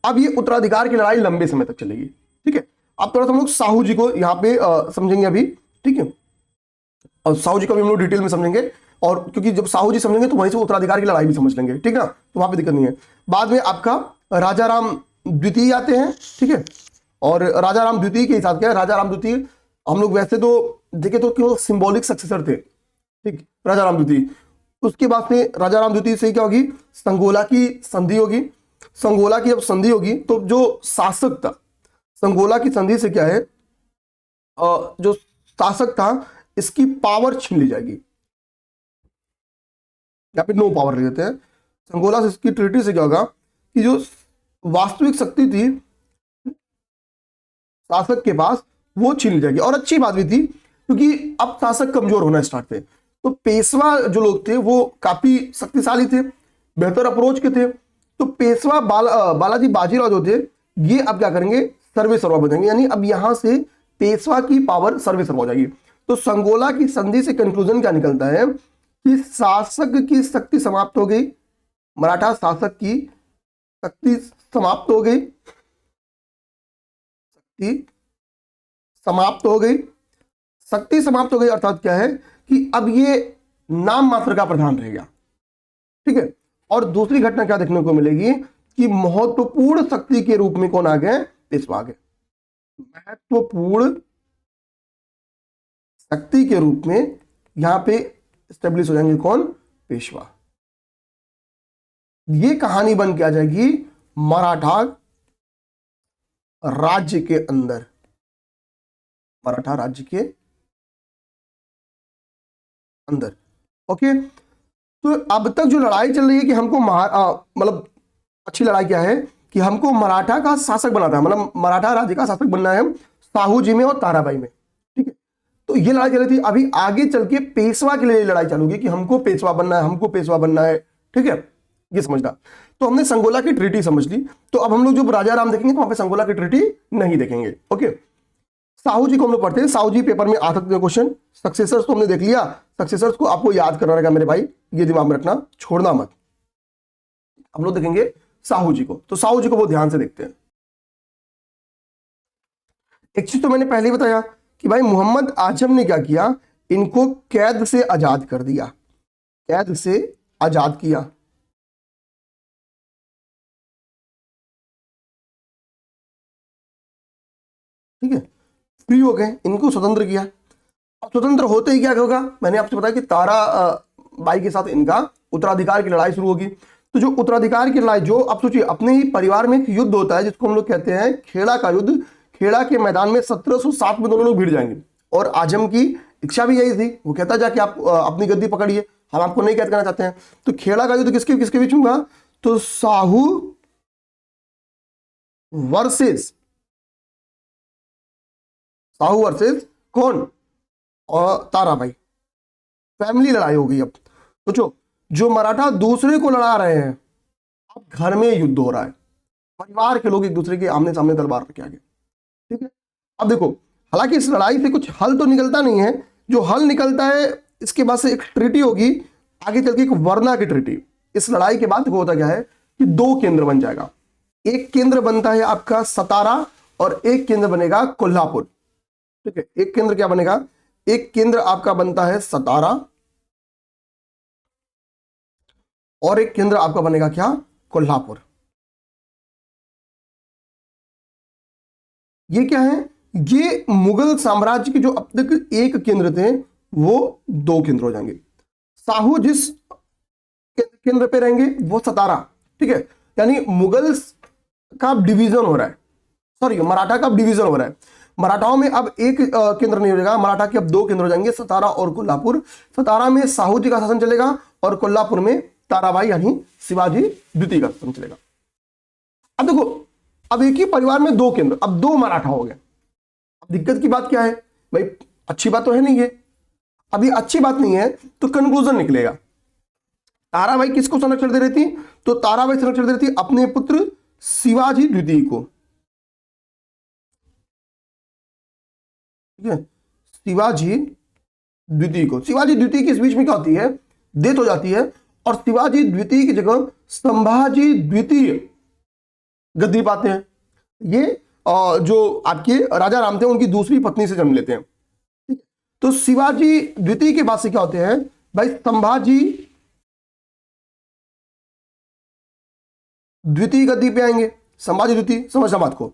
अब ये उत्तराधिकार की लड़ाई लंबे समय तक चलेगी। ठीक है, अब थोड़ा सा हम लोग साहू जी को यहाँ पे समझेंगे अभी। ठीक है, और साहू जी को भी हम लोग डिटेल में समझेंगे, और क्योंकि जब साहू जी समझेंगे तो वहीं से उत्तराधिकार की लड़ाई भी समझ लेंगे, ठीक है ना, तो वहां पे दिक्कत नहीं है। बाद में आपका राजा राम द्वितीय आते हैं, ठीक है। और राजा राम द्वितीय के हिसाब क्या है, राजा राम द्वितीय हम लोग वैसे तो देखे तो केवल सिंबॉलिक सक्सेसर थे, ठीक, राजा राम द्वितीय। उसके बाद से राजा राम द्वितीय से क्या होगी, संगोला की संधि होगी। संगोला की जब संधि होगी तो जो शासक था, संगोला की संधि से क्या है, जो शासक था इसकी पावर छीन ली जाएगी, यहाँ पे नो पावर ले लेते हैं। संगोला से इसकी ट्रीटी से क्या होगा कि जो वास्तविक शक्ति थी शासक के पास वो छीन ली जाएगी। और अच्छी बात भी थी क्योंकि अब शासक कमजोर होना स्टार्ट थे, तो पेशवा जो लोग थे वो काफी शक्तिशाली थे, बेहतर अप्रोच के थे। तो पेशवा बालाजी बाजीराव जो थे ये अब क्या करेंगे, सर्वे सर्वा बनेंगे, यानी अब यहां से पेशवा की पावर सर्वे सर्वा हो जाएगी। तो संगोला की संधि से कंक्लूजन क्या निकलता है कि शासक की शक्ति समाप्त हो गई, मराठा शासक की शक्ति समाप्त हो गई, शक्ति समाप्त हो गई, शक्ति समाप्त हो गई अर्थात क्या है कि अब ये नाम मात्र का प्रधान रह गया, ठीक है। और दूसरी घटना क्या देखने को मिलेगी कि महत्वपूर्ण शक्ति के रूप में कौन आ गए, पेशवा आ गए। महत्वपूर्ण शक्ति के रूप में यहां पे स्टेब्लिश हो जाएंगे कौन, पेशवा। ये कहानी बन के आ जाएगी मराठा राज्य के अंदर, मराठा राज्य के अंदर। ओके, तो अब तक जो लड़ाई चल रही है कि हमको मतलब अच्छी लड़ाई क्या है कि हमको मराठा का शासक बनाना है, मतलब मराठा राज्य का शासक बनना है साहू जी में और ताराबाई में, ठीक है। तो ये लड़ाई चल रही थी। अभी आगे चल के पेशवा के लिए लड़ाई चालू होगी कि हमको पेशवा बनना है, हमको पेशवा बनना है, ठीक है, ये समझना। तो हमने संगोला की ट्रीटी समझ ली। तो अब हम लोग जो राजा राम देखेंगे तो वहां पे संगोला की ट्रीटी नहीं देखेंगे। ओके, साहू जी को हम लोग पढ़ते हैं, साहू जी पेपर में आ सकते हैं क्वेश्चन। सक्सेसर्स तो हमने देख लिया, सक्सेसर्स को आपको याद करना रहेगा मेरे भाई, ये दिमाग में रखना, छोड़ना मत। हम लोग देखेंगे साहू जी को, तो साहू जी को बहुत ध्यान से देखते हैं। एक चीज तो मैंने पहले ही बताया कि भाई मोहम्मद आजम ने क्या किया, इनको कैद से आजाद कर दिया, कैद से आजाद किया। ठीक है, फ्री हो गए, इनको स्वतंत्र किया। अब स्वतंत्र होते ही क्या होगा, मैंने आपसे बताया कि तारा बाई के साथ इनका उत्तराधिकार की लड़ाई शुरू होगी। तो जो उत्तराधिकार की लड़ाई, जो आप सोचिए अपने ही परिवार में एक युद्ध होता है जिसको हम लोग कहते हैं खेड़ा का युद्ध। खेड़ा के मैदान में 1707 में दोनों लोग भिड़ जाएंगे। और आजम की इच्छा भी यही थी, वो कहता जाके आप अपनी गद्दी पकड़िए, हम आपको नहीं कैद करना चाहते हैं। तो खेड़ा का युद्ध किसके किसके बीच में हुआ, तो साहू वर्सेस, साहू वर्सेस कौन, और ताराबाई। फैमिली लड़ाई हो गई। अब सोचो, जो मराठा दूसरे को लड़ा रहे हैं, अब घर में युद्ध हो रहा है, परिवार के लोग एक दूसरे के आमने सामने तलवार रखे आगे। ठीक है, अब देखो, हालांकि इस लड़ाई से कुछ हल तो निकलता नहीं है। जो हल निकलता है इसके बाद से एक ट्रीटी होगी, आगे चल के एक वरना की ट्रीटी। इस लड़ाई के बाद होता क्या है कि दो केंद्र बन जाएगा। एक केंद्र बनता है आपका सतारा और एक केंद्र बनेगा कोल्हापुर। ठीक है, एक केंद्र क्या बनेगा, एक केंद्र आपका बनता है सतारा और एक केंद्र आपका बनेगा क्या, कोल्हापुर। ये क्या है, ये मुगल साम्राज्य के जो अब तक एक केंद्र थे वो दो केंद्र हो जाएंगे। साहू जिस केंद्र पे रहेंगे वो सतारा। ठीक है, यानी मुगल का डिवीजन हो रहा है, सॉरी मराठा का डिवीजन हो रहा है। मराठाओं में अब एक केंद्र नहीं रहेगा, मराठा के अब दो केंद्र हो जाएंगे, सतारा और कोल्हापुर। सतारा में साहू जी का शासन चलेगा और कोल्हापुर में ताराबाई यानी शिवाजी द्वितीय का शासन चलेगा। अब देखो, अब एक ही परिवार में दो केंद्र, अब दो मराठा हो गए। अब दिक्कत की बात क्या है भाई, अच्छी बात तो है नहीं है। अभी अच्छी बात नहीं है तो कंक्लूजन निकलेगा। ताराबाई किसको संरक्षण दे रही थी, तो ताराबाई संरक्षण दे रही थी अपने पुत्र शिवाजी द्वितीय को। ठीक है, शिवाजी द्वितीय को। शिवाजी द्वितीय के इस बीच में क्या होती है, डेथ हो जाती है और शिवाजी द्वितीय की जगह संभाजी द्वितीय गद्दी पाते हैं। ये जो आपके राजा राम थे उनकी दूसरी पत्नी से जन्म लेते हैं। ठीक है, तो शिवाजी द्वितीय के बाद से क्या होते हैं, भाई संभाजी द्वितीय गद्दी पे आएंगे, संभाजी द्वितीय, समझना बात को।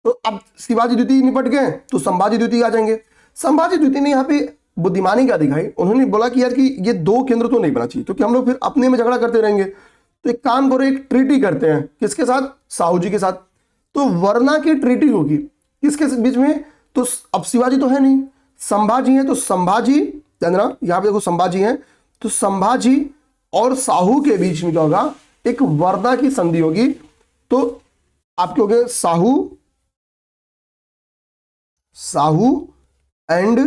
तो अब शिवाजी द्वितीय निपट गए तो संभाजी द्वितीय आ जाएंगे। संभाजी द्वितीय ने यहाँ पे बुद्धिमानी क्या दिखाई, उन्होंने बोला कि यार कि ये दो केंद्र तो नहीं बना चाहिए, क्योंकि हम लोग फिर अपने में झगड़ा करते रहेंगे, तो एक काम करो, एक ट्रीटी करते हैं, किसके साथ, साहू जी के साथ। तो वरना की ट्रीटी होगी किसके बीच में, तो अब शिवाजी तो है नहीं, संभाजी है, तो संभाजी, चंद्रा यहां पे देखो संभाजी है, तो संभाजी और साहू के बीच में क्या होगा, एक वरना की संधि होगी। तो आपके हो गए साहू, साहू एंड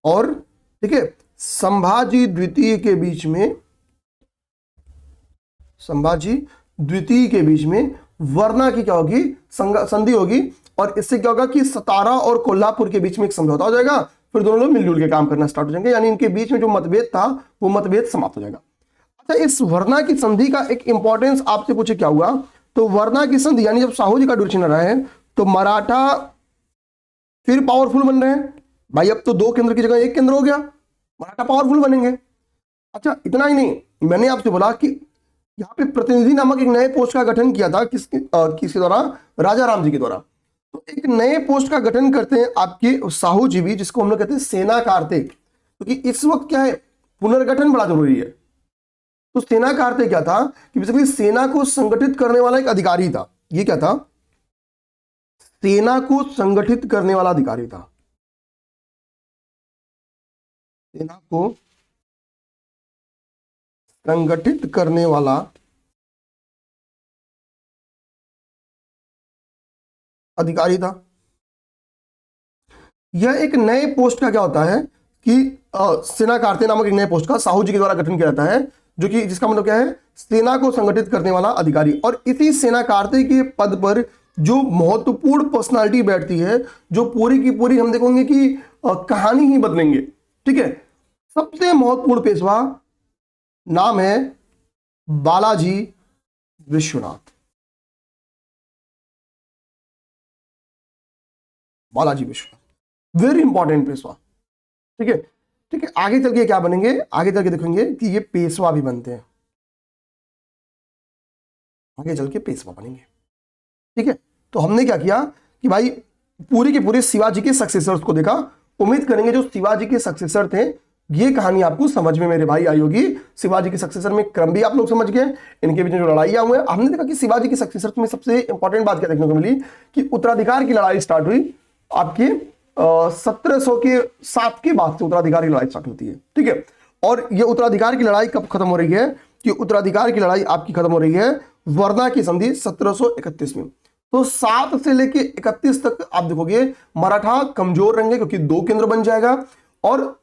और, ठीक है, संभाजी द्वितीय के बीच में, संभाजी द्वितीय के बीच में वरना की क्या होगी, संधि होगी। और इससे क्या होगा कि सतारा और कोल्हापुर के बीच में एक समझौता हो जाएगा, फिर दोनों लोग मिलजुल के काम करना स्टार्ट हो जाएंगे, यानी इनके बीच में जो मतभेद था वो मतभेद समाप्त हो जाएगा। अच्छा, इस वरना की संधि का एक इंपॉर्टेंस आपसे पूछे क्या हुआ, तो वरना की संधि यानी जब साहू जी का ड्यूरेशन रहा है तो मराठा फिर पावरफुल बन रहे हैं भाई, अब तो दो केंद्र की जगह एक केंद्र हो गया, मराठा पावरफुल बनेंगे। अच्छा, इतना ही नहीं, मैंने आपसे बोला कि यहाँ पे प्रतिनिधि नामक एक नए पोस्ट का गठन किया था, किसके द्वारा, राजा राम जी के द्वारा। तो एक नए पोस्ट का गठन करते हैं आपके साहू जी भी, जिसको हम लोग कहते हैं सेना कार्तिक, क्योंकि इस वक्त क्या है, पुनर्गठन बड़ा जरूरी है। तो सेना कार्तिक क्या था कि बेसिकली सेना को संगठित करने वाला एक अधिकारी था। ये क्या था, सेना को संगठित करने वाला अधिकारी था, सेना को संगठित करने वाला अधिकारी था। यह एक नए पोस्ट का क्या होता है कि सेना कार्ते नामक एक नए पोस्ट का साहू जी के द्वारा गठन किया जाता है, जो कि जिसका मतलब क्या है, सेना को संगठित करने वाला अधिकारी। और इसी सेना कार्ते के पद पर जो महत्वपूर्ण पर्सनालिटी बैठती है, जो पूरी की पूरी हम देखेंगे कि कहानी ही बदलेंगे, ठीक है। सबसे महत्वपूर्ण पेशवा नाम है बालाजी विश्वनाथ, बालाजी विश्वनाथ वेरी इंपॉर्टेंट पेशवा, ठीक है। ठीक है, आगे चल के क्या बनेंगे, आगे चल के देखेंगे कि ये पेशवा भी बनते हैं, आगे चल के पेशवा बनेंगे, ठीक है। तो हमने क्या किया कि भाई पूरी के पूरे शिवाजी के सक्सेसर्स को देखा। उम्मीद करेंगे जो शिवाजी के सक्सेसर थे, ये कहानी आपको समझ में मेरे भाई आई होगी। शिवाजी के सक्सेसर में क्रम भी आप लोग समझ गए, इनके बीच में जो लड़ाइयां हुए, हमने देखा कि शिवाजी के सक्सेसर में सबसे इंपॉर्टेंट बात क्या देखने को मिली कि उत्तराधिकार की लड़ाई स्टार्ट हुई आपके 1700 के 7 के बाद से उत्तराधिकार की लड़ाई स्टार्ट होती है, ठीक है। और ये उत्तराधिकार की लड़ाई कब खत्म हो रही है, कि उत्तराधिकार की लड़ाई आपकी खत्म हो रही है वरना की संधि 1731 में। तो 7 से लेके 31 तक आप देखोगे मराठा कमजोर रहेंगे, क्योंकि दो केंद्र बन जाएगा, और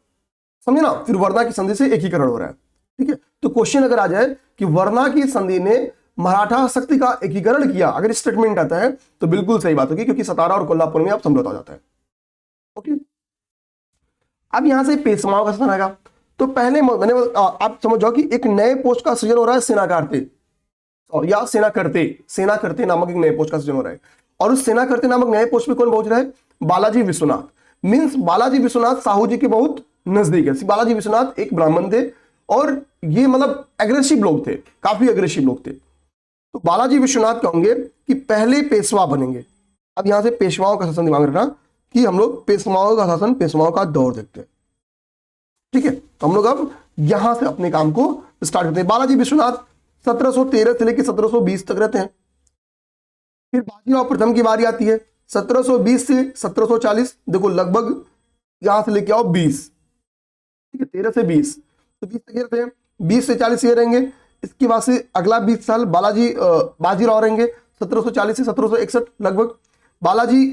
समझे ना, फिर वरना की संधि से एकीकरण हो रहा है, ठीक है। तो क्वेश्चन अगर आ जाए कि वरना की संधि ने मराठा शक्ति का एकीकरण किया, अगर स्टेटमेंट आता है तो बिल्कुल सही बात होगी, क्योंकि सतारा और कोल्हापुर में आप समझौता हो जाता है, ओके। अब यहां से पेशवाओं का शासन आएगा। तो पहले मैंने आप समझ जाओ कि एक नए पोस्ट का सृजन हो रहा है सेना करते, या सेना करते नामक एक नए पोस्ट का सृजन हो रहा है। और उस सेना करते नामक नए पोस्ट पे कौन पहुंच रहा है, बालाजी विश्वनाथ। मींस बालाजी विश्वनाथ साहू जी के बहुत नजदीक है। बालाजी विश्वनाथ एक ब्राह्मण थे और ये मतलब एग्रेसिव लोग थे, काफी एग्रेसिव लोग थे। तो बालाजी विश्वनाथ कहेंगे कि पहले पेशवा बनेंगे। अब यहां से पेशवाओं का शासन दिमाग रखना कि हम लोग पेशवाओं का शासन, पेशवाओं का दौर देखते हैं, ठीक है। तो हम लोग अब यहां से अपने काम को स्टार्ट करते हैं। बालाजी विश्वनाथ 1713 से लेकर 1720 तक रहते हैं। फिर बाजीराव प्रथम की बारी आती है 1720 से 1740। देखो लगभग यहां से लेके आओ 20, ठीक है, 13 से 20, तो 20 तक रहते हैं। 20 से 40 ये रहेंगे। इसके बाद से अगला 20 साल बाजीराव रहेंगे 1740 से 1761 लगभग। बालाजी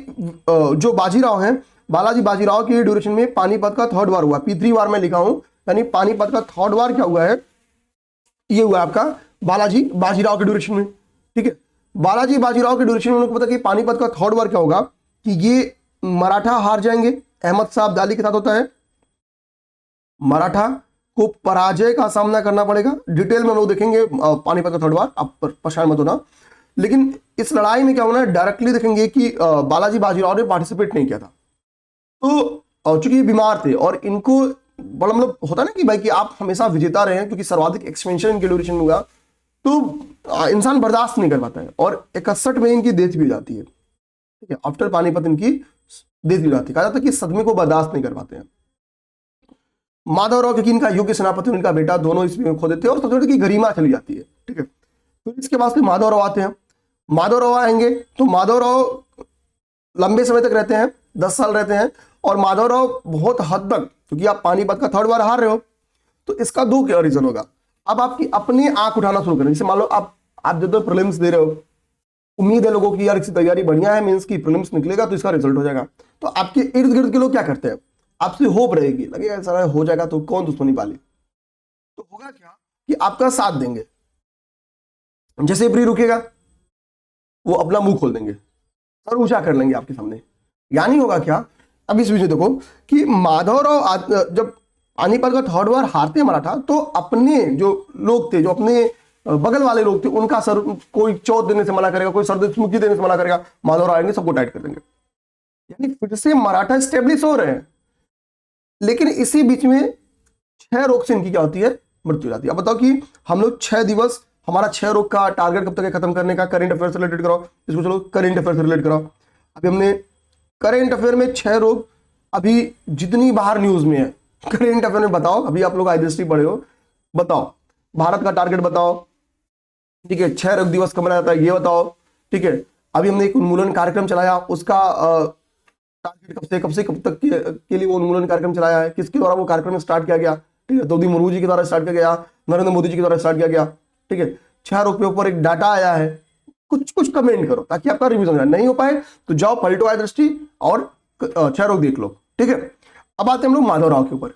जो बाजीराव हैं, बाजीराव के ड्यूरेशन में पानीपत का थर्ड वार हुआ। P3 वार में लिखा हूं, यानी पानीपत का थर्ड वार क्या हुआ है, ये हुआ आपका बाजीराव के ड्यूरेशन में, ठीक है। बाजीराव के ड्यूरेशन में उनको पता कि पानीपत का थर्ड वार क्या होगा कि ये मराठा हार जाएंगे, अहमद शाह अब्दाली के साथ होता है। मराठा को पराजय का सामना करना पड़ेगा। डिटेल में हम लोग देखेंगे पानीपत का थर्ड वार, आप परेशान मत होना। लेकिन इस लड़ाई में क्या होना, डायरेक्टली देखेंगे कि बाजीराव ने पार्टिसिपेट नहीं किया था। तो चूंकि ये बीमार थे और इनको बड़ा मतलब होता है ना कि भाई कि आप हमेशा विजेता रहे, क्योंकि सर्वाधिक एक्सपेंशन इनके ड्यूरेशन में हुआ, तो इंसान बर्दाश्त नहीं कर पाता है, और 61 में इनकी डेथ भी हो जाती है। ठीक है, आफ्टर पानीपत इनकी डेथ भी हो जाती है। कहा जाता है कि सदमे को बर्दाश्त नहीं कर पाते हैं। माधवराव, क्योंकि इनका योग्य सेनापति और इनका बेटा दोनों इसमें खो देते हैं, और सबसे बड़ी की गरिमा चली जाती है। ठीक है, तो इसके बाद माधवराव आते हैं। माधवराव आएंगे तो माधवराव लंबे समय तक रहते हैं, 10 साल रहते हैं, और माधवराव बहुत हद तक, क्योंकि आप पानीपत का 3rd बार हार रहे हो, तो इसका 2 क्या रीजन होगा। अब आपकी अपनी आंख उठाना शुरू करें। जैसे मान लो आप जब प्रीलिम्स दे रहे हो, उम्मीद है लोगों की यार इसकी तैयारी बढ़िया है, मींस की प्रीलिम्स निकलेगा तो इसका रिजल्ट हो जाएगा, तो आपके इर्द गिर्द के लोग क्या करते हैं, आपसे होप रहेगी, लगेगा सारा हो जाएगा तो कौन दुश्मनी पाली, तो होगा क्या कि आपका साथ देंगे। जैसे प्री रुकेगा वो अपना मुंह खोल देंगे, सर ऊंचा कर लेंगे आपके सामने। यानी होगा क्या, अब इस बीच देखो कि माधवराव जब पानीपत का 3rd बार हारते मराठा, तो अपने जो लोग थे, जो अपने बगल वाले लोग थे, उनका सर कोई चौथ देने से मना करेगा, कोई सरदेशमुखी देने से मना करेगा, माधवराव आएंगे सबको टाइट कर देंगे। यानी फिर से मराठा स्टेब्लिश हो रहे हैं। लेकिन इसी बीच में 6 रोग से इनकी क्या होती है, मृत्यु हो जाती है। अब बताओ कि हम लोग 6 दिवस, हमारा 6 रोग का टारगेट कब तक है खत्म करने का, करेंट अफेयर से रिलेटेड कराओ इसको, चलो करेंट अफेयर से रिलेटेड कराओ। अभी हमने करेंट अफेयर में 6 रोग, अभी जितनी बाहर न्यूज में है करेंट अफेयर में बताओ, अभी आप लोग आईडीएसटी पढ़े हो, बताओ भारत का टारगेट बताओ। ठीक है, 6 रोग दिवस कब मनाया जाता है ये बताओ। ठीक है, अभी हमने एक उन्मूलन कार्यक्रम चलाया, उसका टारगेट कब से कब तक के लिए वो उन्मूलन कार्यक्रम चलाया है, किसके द्वारा वो कार्यक्रम स्टार्ट किया गया। ठीक है, द्रौपदी मुर्मू जी के द्वारा स्टार्ट किया गया, नरेंद्र मोदी जी के द्वारा स्टार्ट किया गया। ठीक है, 6 रोग के ऊपर एक डाटा आया है, कुछ कमेंट करो ताकि आपका रिवीजन हो जाए। नहीं हो पाए तो जाओ पलटो आई दृष्टि और 6 रोग देख लो। ठीक है, अब आते हैं हम लोग माधवराव के ऊपर।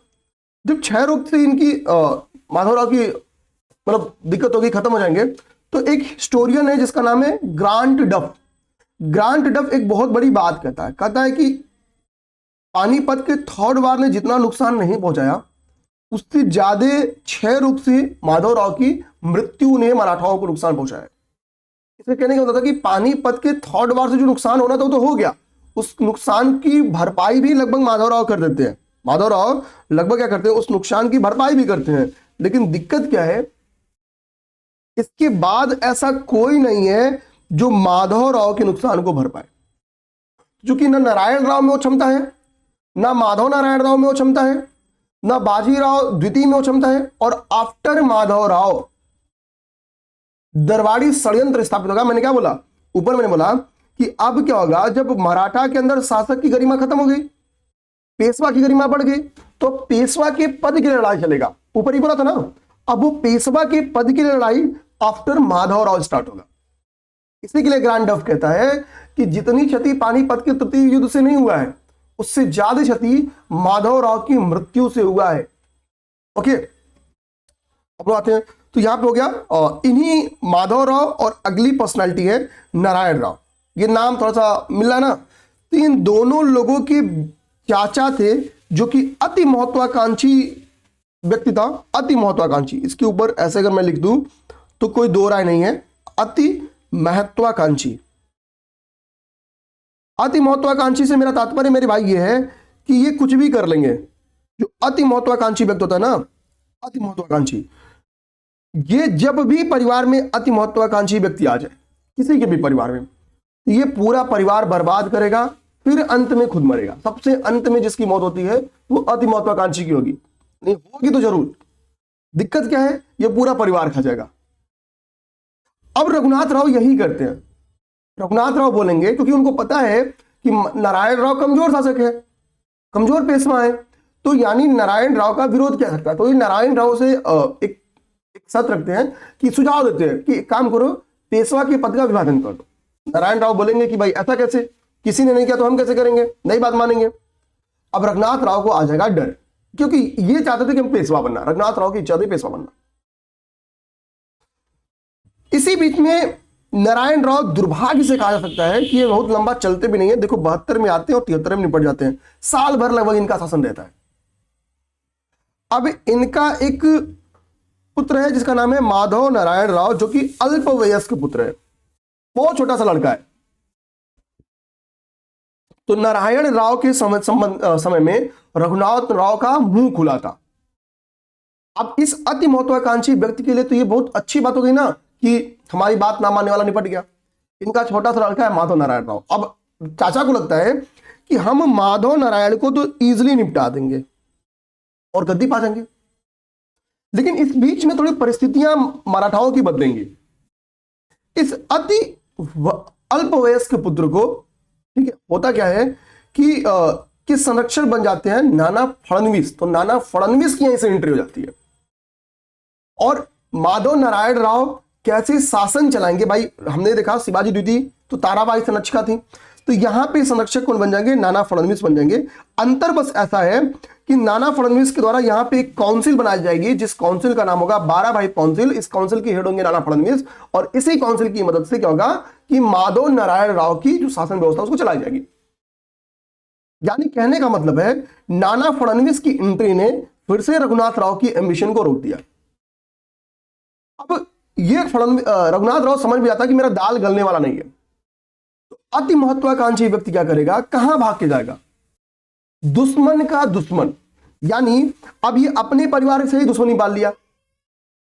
जब 6 रोग से इनकी माधवराव की मतलब दिक्कत होगी, खत्म हो जाएंगे, तो एक हिस्टोरियन है जिसका नाम है ग्रांट डफ। ग्रांट डफ एक बहुत बड़ी बात कहता है कि पानीपत के 3rd वार ने जितना नुकसान नहीं पहुंचाया, उससे ज्यादा 6 रोग से माधवराव की मृत्यु ने मराठाओं को नुकसान पहुंचाया। इससे कहने का मतलब था कि पानीपत के 3rd वार से जो नुकसान होना था वो तो हो गया, उस नुकसान की भरपाई भी लगभग माधवराव कर देते हैं। माधवराव लगभग क्या करते हैं, उस नुकसान की भरपाई भी करते हैं। लेकिन दिक्कत क्या है, इसके बाद ऐसा कोई नहीं है जो माधवराव के नुकसान को भर पाए, क्योंकि ना नारायण राव में वो क्षमता है, ना माधव नारायण राव में वो क्षमता है, ना बाजीराव द्वितीय में वो क्षमता है, और आफ्टर माधवराव दरबारी षड्यंत्र स्थापित होगा। मैंने क्या बोला ऊपर, मैंने बोला कि अब क्या होगा, जब मराठा के अंदर शासक की गरिमा खत्म हो गई, पेशवा की गरिमा बढ़ गई, तो पेशवा के पद के लिए लड़ाई चलेगा। ऊपर ही बोला था ना, अब वो पेशवा के पद के लिए लड़ाई आफ्टर माधवराव स्टार्ट होगा। इसी के लिए ग्रांट डफ कहता है कि जितनी क्षति पानीपत के तृतीय युद्ध से नहीं हुआ है, उससे ज्यादा क्षति माधवराव की मृत्यु से हुआ है। ओके, अब आते हैं, तो यहां पे हो गया इन्हीं माधवराव, और अगली पर्सनालिटी है नारायण राव। ये नाम थोड़ा सा मिला ना, तो इन दोनों लोगों के चाचा थे, जो कि अति महत्वाकांक्षी व्यक्ति था। अति महत्वाकांक्षी, इसके ऊपर ऐसे अगर मैं लिख दूं तो कोई दो राय नहीं है, अति महत्वाकांक्षी। अति महत्वाकांक्षी से मेरा तात्पर्य मेरे भाई ये है कि ये कुछ भी कर लेंगे। जो अति महत्वाकांक्षी व्यक्ति होता है ना, अति महत्वाकांक्षी, ये जब भी परिवार में अति महत्वाकांक्षी व्यक्ति आ जाए, किसी के भी परिवार में, तो ये पूरा परिवार बर्बाद करेगा, फिर अंत में खुद मरेगा। सबसे अंत में जिसकी मौत होती है वो अति महत्वाकांक्षी की होगी, नहीं होगी तो जरूर। दिक्कत क्या है, ये पूरा परिवार खा जाएगा। अब रघुनाथ राव यही करते हैं। रघुनाथ राव बोलेंगे, क्योंकि उनको पता है कि नारायण राव कमजोर शासक है, कमजोर पेशवा है, तो यानी नारायण राव का विरोध क्या सकता है। तो ये नारायण राव से एक शर्त रखते हैं कि सुझाव देते हैं कि एक काम करो, पेशवा के पद का विभाजन कर दो। नारायण राव बोलेंगे कि भाई ऐसा कैसे, किसी ने नहीं किया तो हम कैसे करेंगे, नहीं बात मानेंगे। अब रघुनाथ राव को आ जाएगा डर, क्योंकि ये चाहते थे कि हम पेशवा बनना, रघुनाथ राव की इच्छा थी पेशवा बनना। इसी बीच में नारायण राव दुर्भाग्य से कहा जा सकता है कि ये बहुत लंबा चलते भी नहीं है। देखो 72 में आते हैं और 73 में निपट जाते हैं, साल भर लगभग इनका शासन रहता है। अब इनका एक पुत्र है जिसका नाम है माधव नारायण राव, जो कि अल्प वयस्क पुत्र है, बहुत छोटा सा लड़का है। तो नारायण राव के समय में रघुनाथ राव का मुंह खुला था। अब इस अति महत्वाकांक्षी व्यक्ति के लिए तो ये बहुत अच्छी बात हो गई ना कि हमारी बात ना मानने वाला निपट गया। इनका छोटा सा लड़का है माधव नारायण राव। अब चाचा को लगता है कि हम माधव नारायण को तो इजीली निपटा देंगे और गद्दी पा जाएंगे, लेकिन इस बीच में थोड़ी परिस्थितियां मराठाओं की बदलेंगी। इस अति अल्प वयस्क पुत्र को, ठीक है, होता क्या है कि संरक्षक बन जाते हैं नाना फडणवीस। तो नाना फडणवीस की यहीं से एंट्री हो जाती है और माधव नारायण राव कैसे शासन चलाएंगे। भाई हमने देखा शिवाजी द्वितीय तो ताराबाई संरक्षिका थी, तो यहां पे संरक्षक कौन बन जाएंगे, नाना फडणवीस बन जाएंगे। अंतर बस ऐसा है कि नाना फडणवीस के द्वारा यहां पे एक काउंसिल बनाई जाएगी, जिस काउंसिल का नाम होगा 12 भाई काउंसिल। इस काउंसिल के हेड होंगे नाना फडणवीस और इसी काउंसिल की मदद से क्या होगा कि माधव नारायण राव की जो शासन व्यवस्था उसको चलाई जाएगी। यानी कहने का मतलब है नाना फडणवीस की एंट्री ने फिर से रघुनाथ राव की एम्बिशन को रोक दिया। अब ये रघुनाथ राव समझ भी आता कि मेरा दाल गलने वाला नहीं है, तो अति महत्वाकांक्षी व्यक्ति क्या करेगा, कहां भाग के जाएगा, दुश्मन का दुश्मन। यानी अब ये अपने परिवार से ही दुश्मनी पाल लिया,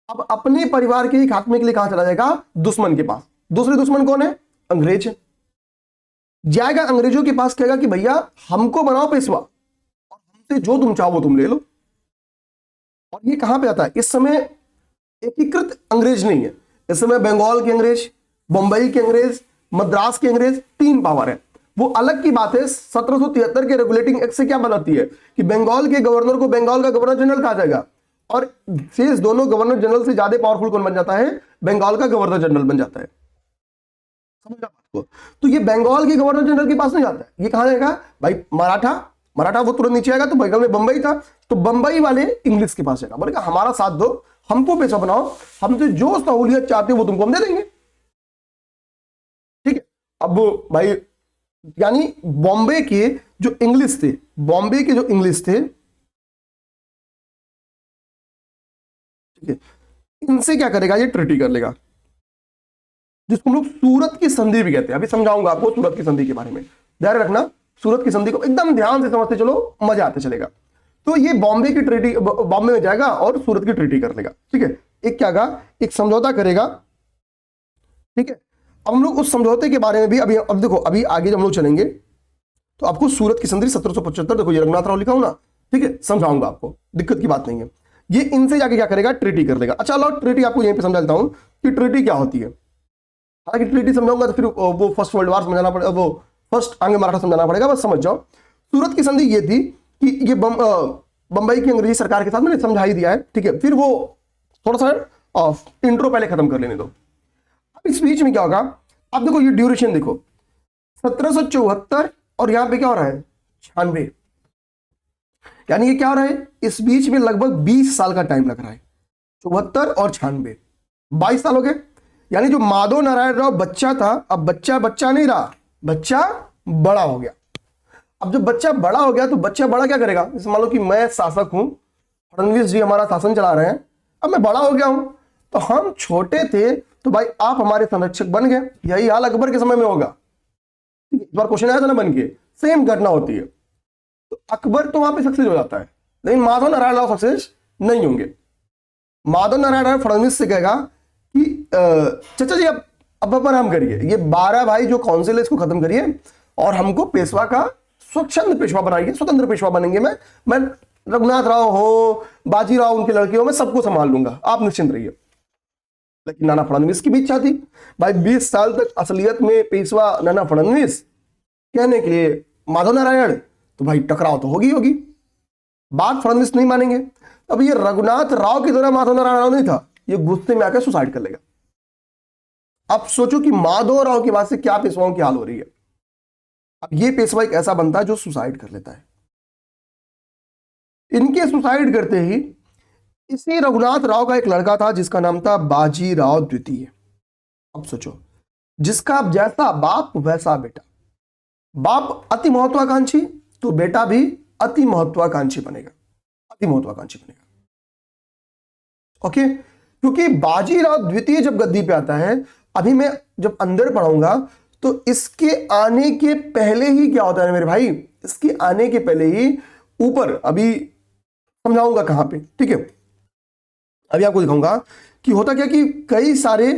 अब अपने परिवार के ही खात्मे के लिए कहां चला जाएगा, दुश्मन के पास। दूसरे दुश्मन कौन है, अंग्रेज है। जाएगा अंग्रेजों के पास, कहेगा कि भैया हमको बनाओ पेशवा और हमसे जो तुम चाहो वो तुम ले लो। और ये कहां पे आता है, इस समय एकीकृत अंग्रेज नहीं है, इस समय बंगाल के अंग्रेज, बंबई के अंग्रेज, मद्रास के अंग्रेज, 3 पावर है। वो अलग की बात है 1773 के रेगुलेटिंग एक्ट से क्या बनाती है कि बंगाल के गवर्नर को बंगाल का गवर्नर जनरल कहा जाएगा और शेष दोनों गवर्नर जनरल से ज्यादा पावरफुल कौन बन जाता है, बंगाल का गवर्नर जनरल बन जाता है। समझा बात को। तो ये बंगाल के गवर्नर जनरल के पास नहीं जाता है, ये कहां जाएगा भाई, मराठा वो तुरंत नीचे आएगा। तो बंगाल में बंबई था, तो बंबई वाले इंग्लिश के पास जाएगा, बोलेगा हमारा साथ दो, हमको पैसा बनाओ, हमसे जो सहूलियत चाहते हो वो तुमको हम दे देंगे। ठीक है, अब भाई यानी बॉम्बे के जो इंग्लिश थे, बॉम्बे के जो इंग्लिश थे, ठीक है, इनसे क्या करेगा, ये ट्रीटी कर लेगा, जिसको हम लोग सूरत की संधि भी कहते हैं। अभी समझाऊंगा आपको सूरत की संधि के बारे में, ध्यान रखना। सूरत की संधि को एकदम ध्यान से समझते चलो, मजा आते चलेगा। तो ये बॉम्बे की ट्रीटी, बॉम्बे में जाएगा और सूरत की ट्रीटी कर लेगा। ठीक है, एक क्या होगा, एक समझौता करेगा। ठीक है, अब हम लोग उस समझौते के बारे में भी अभी, अब देखो अभी आगे जब हम लोग चलेंगे तो आपको सूरत की संधि 1775, देखो ये रघुनाथ राव लिखा हूं ना, ठीक है, समझाऊंगा आपको, दिक्कत की बात नहीं है। ये इनसे जाके क्या करेगा, ट्रीटी कर लेगा। अच्छा लो, ट्रीटी आपको यहीं पे समझा देता हूं कि ट्रीटी क्या होती है। हालांकि ट्रीटी समझाऊंगा तो फिर वो फर्स्ट वर्ल्ड वार समझाना पड़ेगा, वो फर्स्ट आंग्ल मराठा समझाना पड़ेगा, बस समझ जाओ। सूरत की संधि ये थी कि ये बंबई की अंग्रेजी सरकार के साथ मैंने समझा ही दिया है। ठीक है, फिर वो थोड़ा सा इंट्रो पहले खत्म कर लेने दो। अब इस बीच में क्या होगा, अब देखो ये ड्यूरेशन देखो, 1774 और यहां पे क्या हो रहा है, 96, यानी ये क्या हो रहा है, इस बीच में लगभग 20 साल का टाइम लग रहा है। 74 और 96, 22 साल हो गए। यानी जो माधव नारायण राव बच्चा था, अब बच्चा नहीं रहा, बच्चा बड़ा हो गया। अब जब बच्चा बड़ा हो गया तो बच्चा बड़ा क्या करेगा, जैसे मान लो कि मैं शासक हूं, फडणवीस जी हमारा शासन चला रहे हैं, अब मैं बड़ा हो गया हूं, तो हम छोटे थे तो भाई आप हमारे संरक्षक बन गए। यही हाल अकबर के समय में होगा। इस बार क्वेश्चन आया था ना बन के, सेम घटना होती है। तो अकबर तो वहां पे सक्सेस हो जाता है, लेकिन माधव नारायण राव सक्सेस नहीं होंगे। माधव नारायण राव फडणवीस से कहेगा कि चाचा जी अब आराम करिए, ये 12 भाई जो काउंसिल है इसको खत्म करिए और हमको पेशवा का स्वच्छंद पेशवा बनाइए, स्वतंत्र पेशवा बनेंगे। मैं रघुनाथ राव हो, बाजीराव उनके लड़के हो, मैं सबको संभाल लूंगा, आप निश्चिंत रहिए। लेकिन नाना फडणवीस की भी इच्छा थी भाई, 20 साल तक असलियत में पेशवा नाना फडणवीस, कहने के लिए माधव नारायण, तो भाई टकराव तो होगी। बात फडणवीस नहीं मानेंगे। अब ये रघुनाथ राव की तरह माधव नारायण राव नहीं था, ये गुस्से में आकर सुसाइड कर लेगा। अब सोचो कि माधव राव की बात से क्या पेशवाओं की हाल हो रही है। अब ये पेशवा एक ऐसा बनता है जो सुसाइड कर लेता है। इनके सुसाइड करते ही इसी रघुनाथ राव का एक लड़का था जिसका नाम था बाजीराव द्वितीय। अब सोचो, जिसका जैसा बाप वैसा बेटा, बाप अति महत्वाकांक्षी तो बेटा भी अति महत्वाकांक्षी बनेगा, अति महत्वाकांक्षी बनेगा। ओके, क्योंकि बाजीराव द्वितीय जब गद्दी पे आता है, अभी मैं जब अंदर पढ़ाऊंगा तो इसके आने के पहले ही क्या होता है मेरे भाई, इसके आने के पहले ही ऊपर अभी समझाऊंगा कहां पे, ठीक है। अभी आपको दिखाऊंगा कि होता क्या कि कई सारे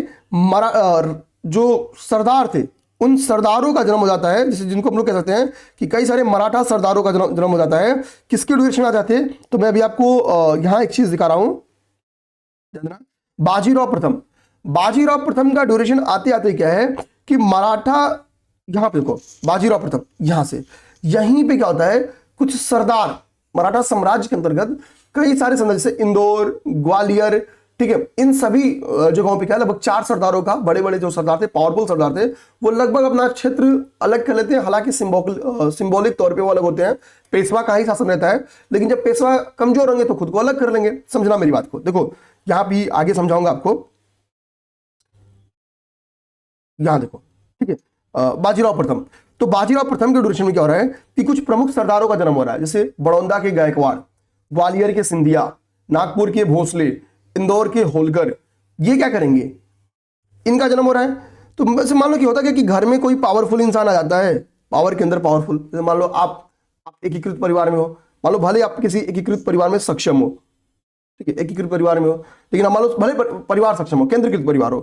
जो सरदार थे, उन सरदारों का जन्म हो जाता है, जैसे जिनको हम लोग कह सकते हैं कि कई सारे मराठा सरदारों का जन्म हो जाता है। किसके ड्यूरेशन आ जाते हैं, तो मैं अभी आपको यहां एक चीज दिखा रहा हूं, बाजीराव प्रथम। बाजीराव प्रथम का ड्यूरेशन आते आते क्या है कि मराठा, यहां पे देखो बाजीराव प्रथम, यहां से यहीं पे क्या होता है, कुछ सरदार मराठा साम्राज्य के अंतर्गत कई सारे सरदार, जैसे इंदौर, ग्वालियर, ठीक है, इन सभी जगहों पे क्या लगभग 4 सरदारों का, बड़े बड़े जो सरदार थे, पावरफुल सरदार थे, वो लगभग अपना क्षेत्र अलग कर लेते हैं। हालांकि सिंबॉलिक तौर पे वो अलग होते हैं, पेशवा का ही शासन रहता है, लेकिन जब पेशवा कमजोर होंगे तो खुद को अलग कर लेंगे। समझना मेरी बात को, देखो यहां भी आगे समझाऊंगा आपको, यहां देखो, ठीक है। बाजीराव प्रथम, तो बाजीराव प्रथम के ड्यूरेशन में क्या हो रहा है कि कुछ प्रमुख सरदारों का जन्म हो रहा है, जैसे बड़ौदा के गायकवाड़, ग्वालियर के सिंधिया, नागपुर के भोसले, इंदौर के होलकर, ये क्या करेंगे, इनका जन्म हो रहा है। तो मान लो कि होता क्या कि घर में कोई पावरफुल इंसान आ जाता है, पावर के अंदर पावरफुल, जैसे मान लो आप एकीकृत परिवार में हो, मान लो भले आप किसी एकीकृत परिवार में सक्षम हो, ठीक है, एकीकृत परिवार में हो, लेकिन मान लो भले परिवार सक्षम हो, केंद्रीकृत परिवार हो,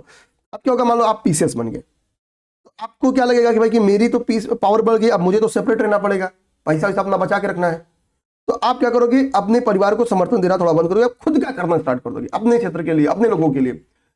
अब क्या होगा, मान लो आप पीसीएस बन गए, तो आपको क्या लगेगा कि भाई कि मेरी तो पावर बढ़ गई, अब मुझे तो सेपरेट रहना पड़ेगा, पैसा वैसा अपना बचा के रखना है। तो आप क्या करोगे, अपने परिवार को समर्थन देना थोड़ा बंद करोगे, आप खुद क्या करना स्टार्ट कर दोगे अपने क्षेत्र के लिए, अपने लोगों के लिए।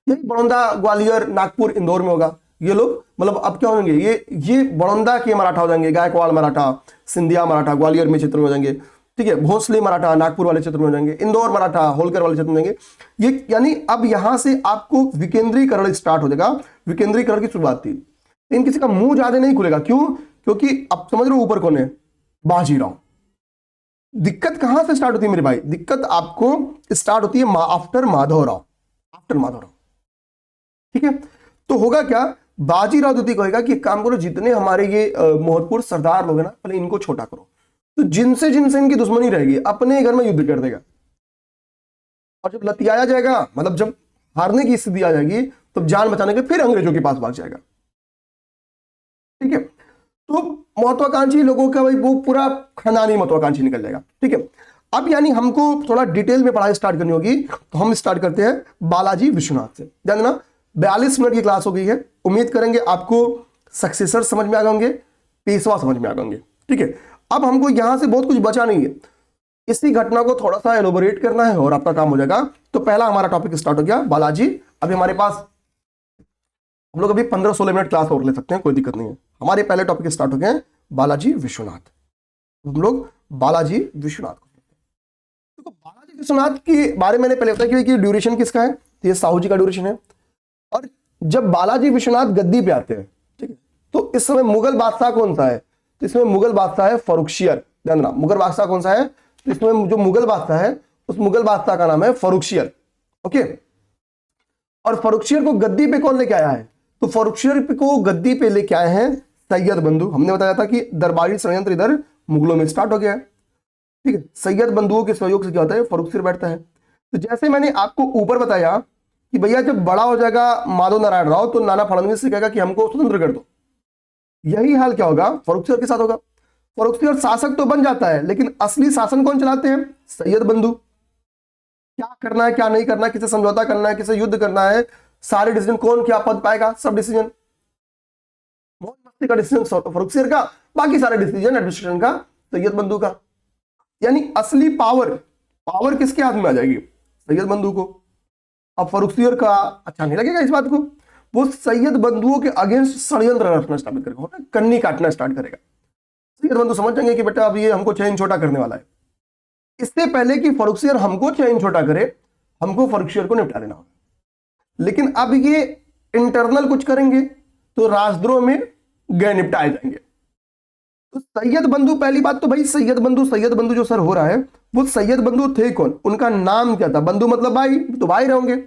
यही बड़ौदा, ग्वालियर, नागपुर, इंदौर में होगा। ये लोग मतलब अब क्या होंगे, ये बड़ौदा के मराठा हो जाएंगे, गायकवाड़ मराठा, सिंधिया मराठा ग्वालियर में क्षेत्र में हो जाएंगे, ठीक है, भोसले मराठा नागपुर वाले क्षेत्र में हो जाएंगे, इंदौर मराठा होलकर वाले क्षेत्र में हो जाएंगे। ये यानी अब यहां से आपको विकेंद्रीकरण स्टार्ट हो जाएगा, विकेंद्रीकरण की शुरुआत थी। लेकिन किसी का मुंह ज्यादा नहीं खुलेगा, क्यों, क्योंकि अब समझ रहे हो ऊपर कौन है, बाजीराव। दिक्कत कहां से स्टार्ट होती है मेरे भाई, दिक्कत आपको स्टार्ट होती है आफ्टर माधवराव, आफ्टर माधवराव, ठीक है। तो होगा क्या, बाजीराव द्वितीय कहेगा कि काम करो, जितने हमारे ये महत्वपूर्ण सरदार लोग हैं ना, पहले इनको छोटा करो। तो जिनसे जिनसे इनकी दुश्मनी रहेगी अपने घर में युद्ध कर देगा, और जब लतियाया जाएगा, मतलब जब हारने की स्थिति आ जाएगी, तो जान बचाने के फिर अंग्रेजों के पास भाग जाएगा, ठीक है। तो महत्वाकांक्षी लोगों का भाई वो पूरा खानदानी महत्वाकांक्षी निकल जाएगा, ठीक है। अब यानी हमको थोड़ा डिटेल में पढ़ाई स्टार्ट करनी होगी, तो हम स्टार्ट करते हैं बालाजी विश्वनाथ से। ध्यान देना, 42 मिनट की क्लास हो गई है, उम्मीद करेंगे आपको सक्सेसर समझ में आ गए होंगे, पेशवा समझ में आ गए होंगे, ठीक है। अब हमको यहां से बहुत कुछ बचा नहीं है, इसी घटना को थोड़ा सा एलोबोरेट करना है और आपका काम हो जाएगा। तो पहला हमारा टॉपिक स्टार्ट हो गया बालाजी। अभी हमारे पास हम लोग अभी 15-16 मिनट क्लास और ले सकते हैं, कोई दिक्कत नहीं है। हमारे पहले टॉपिक स्टार्ट हो गए बालाजी विश्वनाथ, हम लोग बालाजी विश्वनाथ को देखो। बालाजी विश्वनाथ के बारे में मैंने पहले बताया कि ड्यूरेशन किसका है, तो ये साहू जी का ड्यूरेशन है। और जब बालाजी विश्वनाथ गद्दी पे आते हैं, ठीक है, तो इस समय मुगल बादशाह कौन सा है, तो इसमें मुगल बादशाह है फर्रुखशियर। ध्यान रखना, मुगल बादशाह कौन सा है, तो इसमें जो मुगल बादशाह है उस मुगल बादशाह का नाम है फर्रुखशियर, ओके। और फर्रुखशियर को गद्दी पे कौन लेके आया है, तो फर्रुखशियर को गद्दी पे लेके आए हैं सैयद बंधु। हमने बताया था कि दरबारी षड्यंत्र इधर मुगलों में स्टार्ट हो गया है, ठीक है। सैयद बंधुओं के सहयोग से क्या होता है, फर्रुखशियर बैठता है। तो जैसे मैंने आपको ऊपर बताया कि भैया जब बड़ा हो जाएगा माधव नारायण राव, तो नाना फडणवीस से कहेगा कि हमको स्वतंत्र कर दो। यही हाल क्या होगा, फर्रुखशियर के साथ होगा। फर्रुखशियर शासक तो बन जाता है, लेकिन असली शासन कौन चलाते हैं, सैयद बंधु। क्या करना है क्या नहीं करना है, किसे समझौता करना है, किसे युद्ध करना है, सारे डिसीजन कौन क्या पद पाएगा, सब डिसीजन मौज मस्ती का डिसीजन फर्रुखशियर का, बाकी सारे डिसीजन एडमिनिस्ट्रेशन का सैयद बंधु का। यानी असली पावर किसके हाथ में आ जाएगी, सैयद बंधु को। अब फर्रुखशियर का अच्छा नहीं लगेगा इस बात को, वो सैयद बंधुओं के अगेंस्ट षड्यंत्र रचना स्टार्ट करेगा, कन्नी काटना स्टार्ट करेगा। सैयद बंधु समझ जाएंगे कि बेटा अब ये हमको चैन छोटा करने वाला है। इससे पहले कि फर्रुखशियर हमको चैन छोटा करे, हमको फर्रुखशियर को निपटा देना होगा। लेकिन अब ये इंटरनल कुछ करेंगे तो राजद्रोह में गए निपटाए जाएंगे। तो सैयद बंधु, पहली बात तो भाई सैयद बंधु जो सर हो रहा है, वो सैयद बंधु थे कौन, उनका नाम क्या था, बंधु मतलब भाई, तो भाई रहेंगे।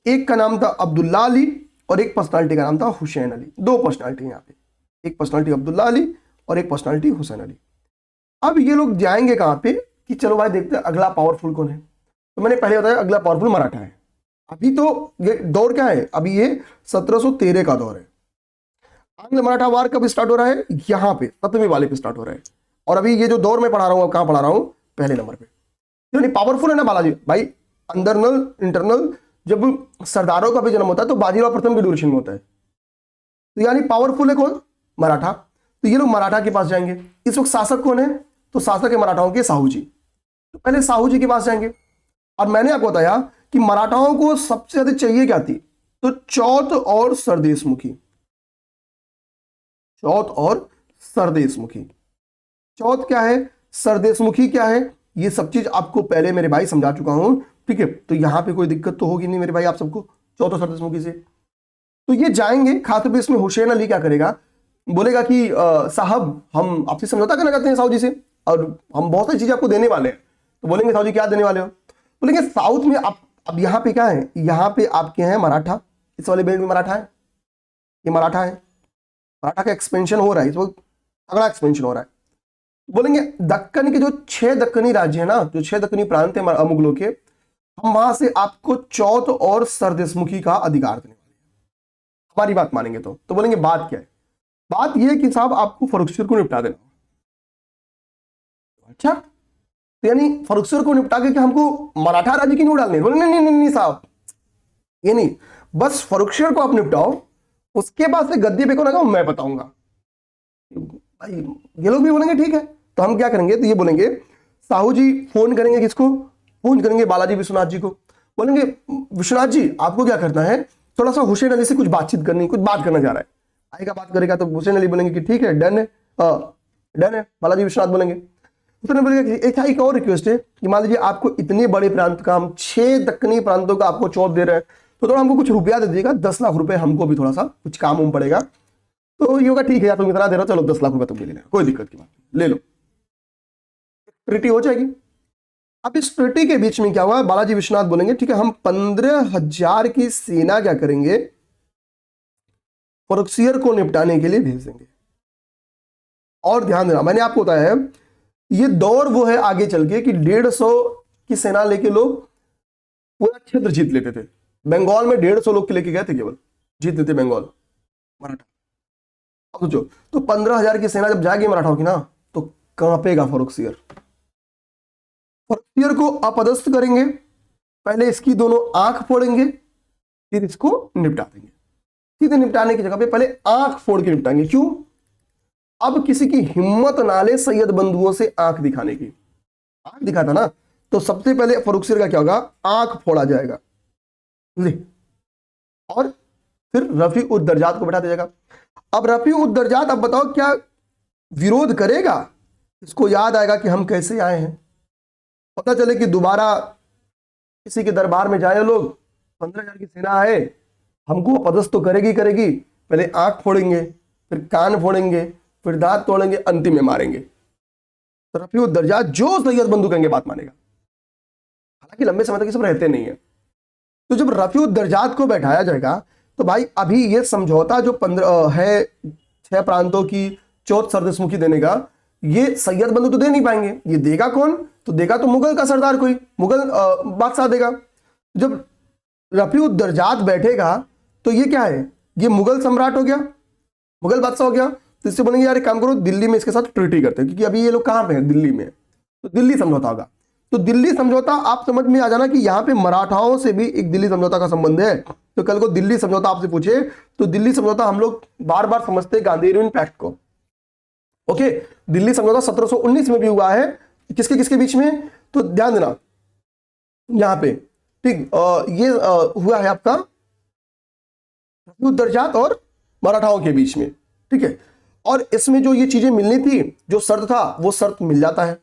एक का नाम था अब्दुल्ला अली और एक पर्सनालिटी का नाम था हुसैन अली। दो पर्सनालिटी यहाँ पे, एक पर्सनालिटी अब्दुल्ला अली और एक पर्सनालिटी हुसैन अली। अब ये लोग जाएंगे कहां पे कि चलो भाई देखते हैं अगला पावरफुल कौन है। तो मैंने पहले बताया अगला पावरफुल मराठा है। अभी तो ये दौर क्या है, अभी ये 1713 का दौर है। आंग्ल मराठा वार कब स्टार्ट हो रहा है, यहां पे 7वें वाले पे स्टार्ट हो रहा है। और अभी ये जो दौर में पढ़ा रहा हूं, कहां पढ़ा रहा हूं, पहले नंबर पे। यानी पावरफुल है ना बालाजी भाई। अंदरनल इंटरनल जब सरदारों का भी जन्म होता है तो बाजीराव प्रथम के ड्यूरेशन में होता है। तो यानी पावरफुल है कौन? मराठा। तो ये लोग मराठा के पास जाएंगे। इस वक्त शासक कौन है? तो शासक है मराठाओं के साहू जी। तो पहले साहू जी के पास जाएंगे। और मैंने आपको बताया कि मराठाओं को सबसे ज्यादा चाहिए क्या थी? तो चौथ और सरदेशमुखी। चौथ और सरदेशमुखी। चौथ क्या है, सरदेशमुखी क्या है, ये सब चीज आपको पहले मेरे भाई समझा चुका हूं। ठीक है, तो यहां पे कोई दिक्कत तो होगी नहीं मेरे भाई आप सबको चौथ और सरदेशमुखी से। तो ये जाएंगे, खासतौर पर इसमें हुसैन अली क्या करेगा, बोलेगा कि साहब हम आपसे समझौता करना चाहते हैं साहू जी से, और हम बहुत सारी चीजें आपको देने वाले हैं। तो बोलेंगे साहू जी क्या देने वाले हो? बोलेंगे साउथ में आप, अब यहाँ पे क्या है, यहाँ पे आपके हैं मराठा, इस वाले बेल्ट में मराठा है, ये मराठा है, मराठा का एक्सपेंशन हो रहा है इस वक्त, तगड़ा एक्सपेंशन हो रहा है। बोलेंगे दक्कन के जो 6 दक्कनी राज्य है ना, जो 6 दक्कनी प्रांत है मुगलों के, हम वहां से आपको चौथ और सरदेशमुखी का अधिकार देने वाले हैं, हमारी बात मानेंगे तो बोलेंगे बात क्या है? बात यह है कि साहब आपको फर्रुखसियर को निपटा देना। अच्छा, तो यानी फर्रुखसियर को निपटा के हमको मराठा राज्य की नहीं उड़ालने? बोले नहीं नहीं नहीं साहब, ये नहीं, बस फर्रुखसियर को आप निपटाओ, उसके बाद से गद्दी पे कौन आएगा मैं बताऊंगा। भाई ये लोग भी बोलेंगे ठीक है। तो हम क्या करेंगे, तो ये बोलेंगे साहू जी फोन करेंगे किसको? फोन करेंगे बालाजी विश्वनाथ जी को। बोलेंगे विश्वनाथ जी आपको क्या करना है, थोड़ा सा हुसैन अली से कुछ बातचीत करनी, कुछ बात करना चाह रहा है। आएगा बात करेगा तो हुसैन अली बोलेंगे कि ठीक है, डन है, डन है। बालाजी विश्वनाथ बोलेंगे, उसने बोलेगा एक और रिक्वेस्ट है कि मान लीजिए आपको इतने बड़े प्रांत का, हम 6 दक्कनी प्रांतों का आपको चौथ दे रहे हैं, तो थोड़ा हमको कुछ रुपया दे दीजिएगा, 10 लाख रुपए, हमको भी थोड़ा सा कुछ काम उम पड़ेगा। तो ये होगा ठीक है यार, तुम इतना दे रहे हो, चलो 10 लाख रुपए तुम ले लेना, कोई दिक्कत की बात नहीं, ले लो, ट्रीटी हो जाएगी। अब इस ट्रीटी के बीच में क्या हुआ, बालाजी विश्वनाथ बोलेंगे ठीक है, हम 15,000 की सेना क्या करेंगे, फर्रुखसियर को निपटाने के लिए भेज देंगे। और ध्यान देना, मैंने आपको बताया है ये दौर वो है आगे चल के कि 150 की सेना लेके लोग पूरा क्षेत्र जीत लेते थे। बंगाल में 150 लोग के लेके गए थे, केवल जीत लेते बंगाल मराठा। अब सोचो, तो 15,000 की सेना जब जाएगी मराठाओं की ना, तो कांपेगा फर्रुखसियर। फर्रुखसियर को अपदस्थ करेंगे, पहले इसकी दोनों आंख फोड़ेंगे, फिर इसको निपटा देंगे। सीधे निपटाने की जगह पे पहले आंख फोड़ के निपटाएंगे। क्यों? अब किसी की हिम्मत ना ले सैयद बंधुओं से आंख दिखाने की। आंख दिखाता ना, तो सबसे पहले फर्रुखसियर का क्या होगा, आंख फोड़ा जाएगा, और फिर रफी उद दर्जात को बैठा दिया जाएगा। अब रफी उद दर्जात, अब बताओ क्या विरोध करेगा? इसको याद आएगा कि हम कैसे आए हैं, पता चले कि दोबारा किसी के दरबार में जाए लोग, 15,000 की सेना है, हमको अपदस्थ तो करेगी करेगी, पहले आंख फोड़ेंगे, फिर कान फोड़ेंगे, फिर दांत तोड़ेंगे, अंतिम में मारेंगे। तो रफी उद दर्जात जो सैयद बंधु कहेंगे बात मानेगा। हालांकि लंबे समय तक ये सब रहते नहीं है। तो जब रफी उद दर्जात को बैठाया जाएगा, तो भाई अभी ये समझौता जो 15 है 6 प्रांतों की चौथ सरदेशमुखी देने का, ये सैयद बंधु तो दे नहीं पाएंगे। ये देगा कौन? तो देगा तो मुगल का सरदार, कोई मुगल बादशाह देगा। जब रफी उद दर्जात बैठेगा तो ये क्या है, ये मुगल सम्राट हो गया, मुगल बादशाह हो गया। तो इससे बोलेंगे यार एक काम करो, दिल्ली में इसके साथ ट्रीटी करते हैं, क्योंकि अभी ये लोग कहां पे हैं, दिल्ली में। तो दिल्ली समझौता होगा। तो दिल्ली समझौता आप समझ में आ जाना कि यहां पे मराठाओं से भी एक दिल्ली समझौता का संबंध है। तो कल को दिल्ली समझौता आपसे पूछे, तो दिल्ली समझौता हम लोग बार बार समझते हैं गांधी इरविन पैक्ट को। ओके, दिल्ली समझौता 1719 में भी हुआ है, किसके किसके बीच में, तो ध्यान देना यहां पे, ठीक, ये हुआ है आपका दर्जात और मराठाओं के बीच में, ठीक है। और इसमें जो ये चीजें मिलनी थी, जो शर्त था, वो शर्त मिल जाता है।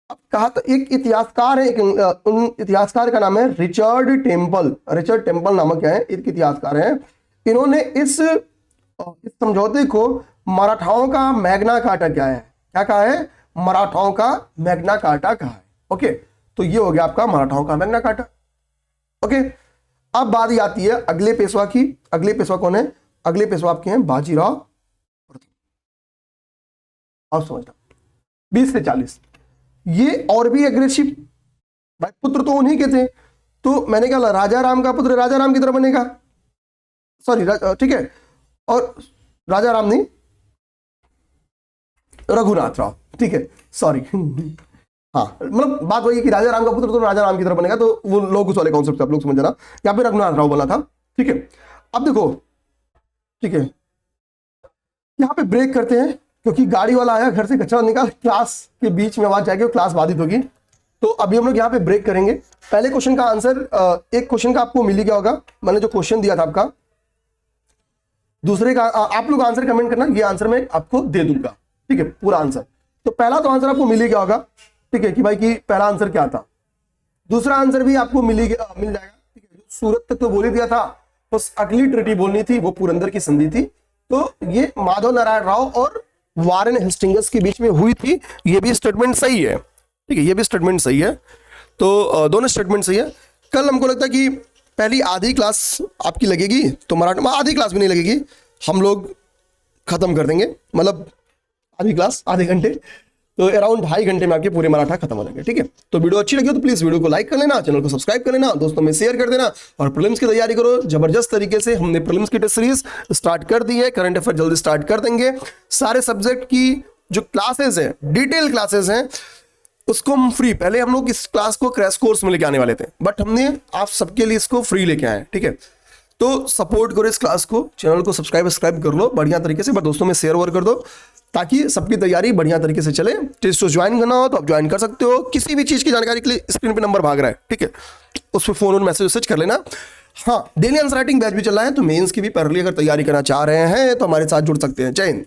अब कहा तो एक इतिहासकार है, उन इतिहासकार का नाम है रिचर्ड टेम्पल। रिचर्ड टेम्पल नामक क्या है, एक इतिहासकार है। इन्होंने इस समझौते को मराठाओं का मैग्ना कार्टा क्या है, क्या कहा है, मराठाओं का मैग्ना कार्टा कहा है। ओके, तो ये हो गया आपका मराठाओं का मैग्ना कार्टा। ओके, अब बात आती है अगले पेशवा की। अगले पेशवा कौन है? अगले पेशवा आपके हैं बाजीराव प्रथम। अब समझना 20 से 40, ये और भी एग्रेसिव भाई, पुत्र तो उन्हीं के थे। तो मैंने कहा राजा राम का पुत्र राजा राम की तरह बनेगा, सॉरी ठीक है, और राजा राम नहीं, रघुनाथ राव, ठीक है, सॉरी हाँ मतलब बात वही है कि राजा राम का पुत्र तो राजा राम की तरह बनेगा, तो वो लोग उस वाले कॉन्सेप्ट आप लोग समझ जाना। यहाँ पे रघुनाथ राव बोला था, ठीक है। अब देखो, ठीक है, यहाँ पे ब्रेक करते हैं क्योंकि गाड़ी वाला आया घर से कचरा निकाल, क्लास के बीच में आवाज जाएगी, क्लास बाधित होगी। तो अभी हम लोग यहाँ पे ब्रेक करेंगे। पहले क्वेश्चन का आंसर, एक क्वेश्चन का आपको मिल ही गया होगा, मैंने जो क्वेश्चन दिया था आपका। दूसरे का आप लोग आंसर कमेंट करना, ये आंसर मैं आपको दे दूंगा, ठीक है, पूरा आंसर। तो पहला तो आंसर आपको मिल ही गया होगा, ठीक है, कि भाई कि पहला आंसर क्या था। दूसरा आंसर भी आपको मिल जाएगा, ठीक है। सूरत तक तो बोल ही दिया था, बस अगली ट्रिटी बोलनी थी, वो पुरंदर की संधि थी। तो ये माधव नारायण राव और वारेन हेस्टिंग्स के बीच में हुई थी, ये भी स्टेटमेंट सही है, ठीक है, ये भी स्टेटमेंट सही है। तो दोनों स्टेटमेंट सही है। कल हमको लगता है कि पहली आधी क्लास आपकी लगेगी, तो मराठी आधी क्लास भी नहीं लगेगी, हम लोग खत्म कर देंगे, मतलब आधी क्लास आधे घंटे, तो अराउंड 2.5 घंटे में आपके पूरे मराठा खत्म हो जाएंगे, ठीक है। तो वीडियो अच्छी लगी हो तो प्लीज वीडियो को लाइक कर लेना, चैनल को सब्सक्राइब कर लेना, दोस्तों में शेयर कर देना, और प्रीलिम्स की तैयारी करो जबरदस्त तरीके से। हमने प्रीलिम्स की टेस्ट सीरीज स्टार्ट कर दी है, करंट अफेयर जल्दी स्टार्ट कर देंगे। सारे सब्जेक्ट की जो क्लासेस है, डिटेल क्लासेस हैं, उसको हम फ्री, पहले हम लोग इस क्लास को क्रैश कोर्स में लेके आने वाले थे, बट हमने आप सबके लिए इसको फ्री लेके आए, ठीक है। तो सपोर्ट करो इस क्लास को, चैनल को सब्सक्राइब कर लो बढ़िया तरीके से, बट दोस्तों में शेयर कर दो ताकि सबकी तैयारी बढ़िया तरीके से चले। टेस्ट ज्वाइन करना हो तो आप ज्वाइन कर सकते हो, किसी भी चीज की जानकारी के लिए स्क्रीन पे नंबर भाग रहा है, ठीक है, उस पर फोन और मैसेज कर लेना। हाँ, डेली आंसर राइटिंग बैच भी चल रहा है, तो मेंस की भी पैरेलली अगर तैयारी करना चाह रहे हैं तो हमारे साथ जुड़ सकते हैं। जय हिंद।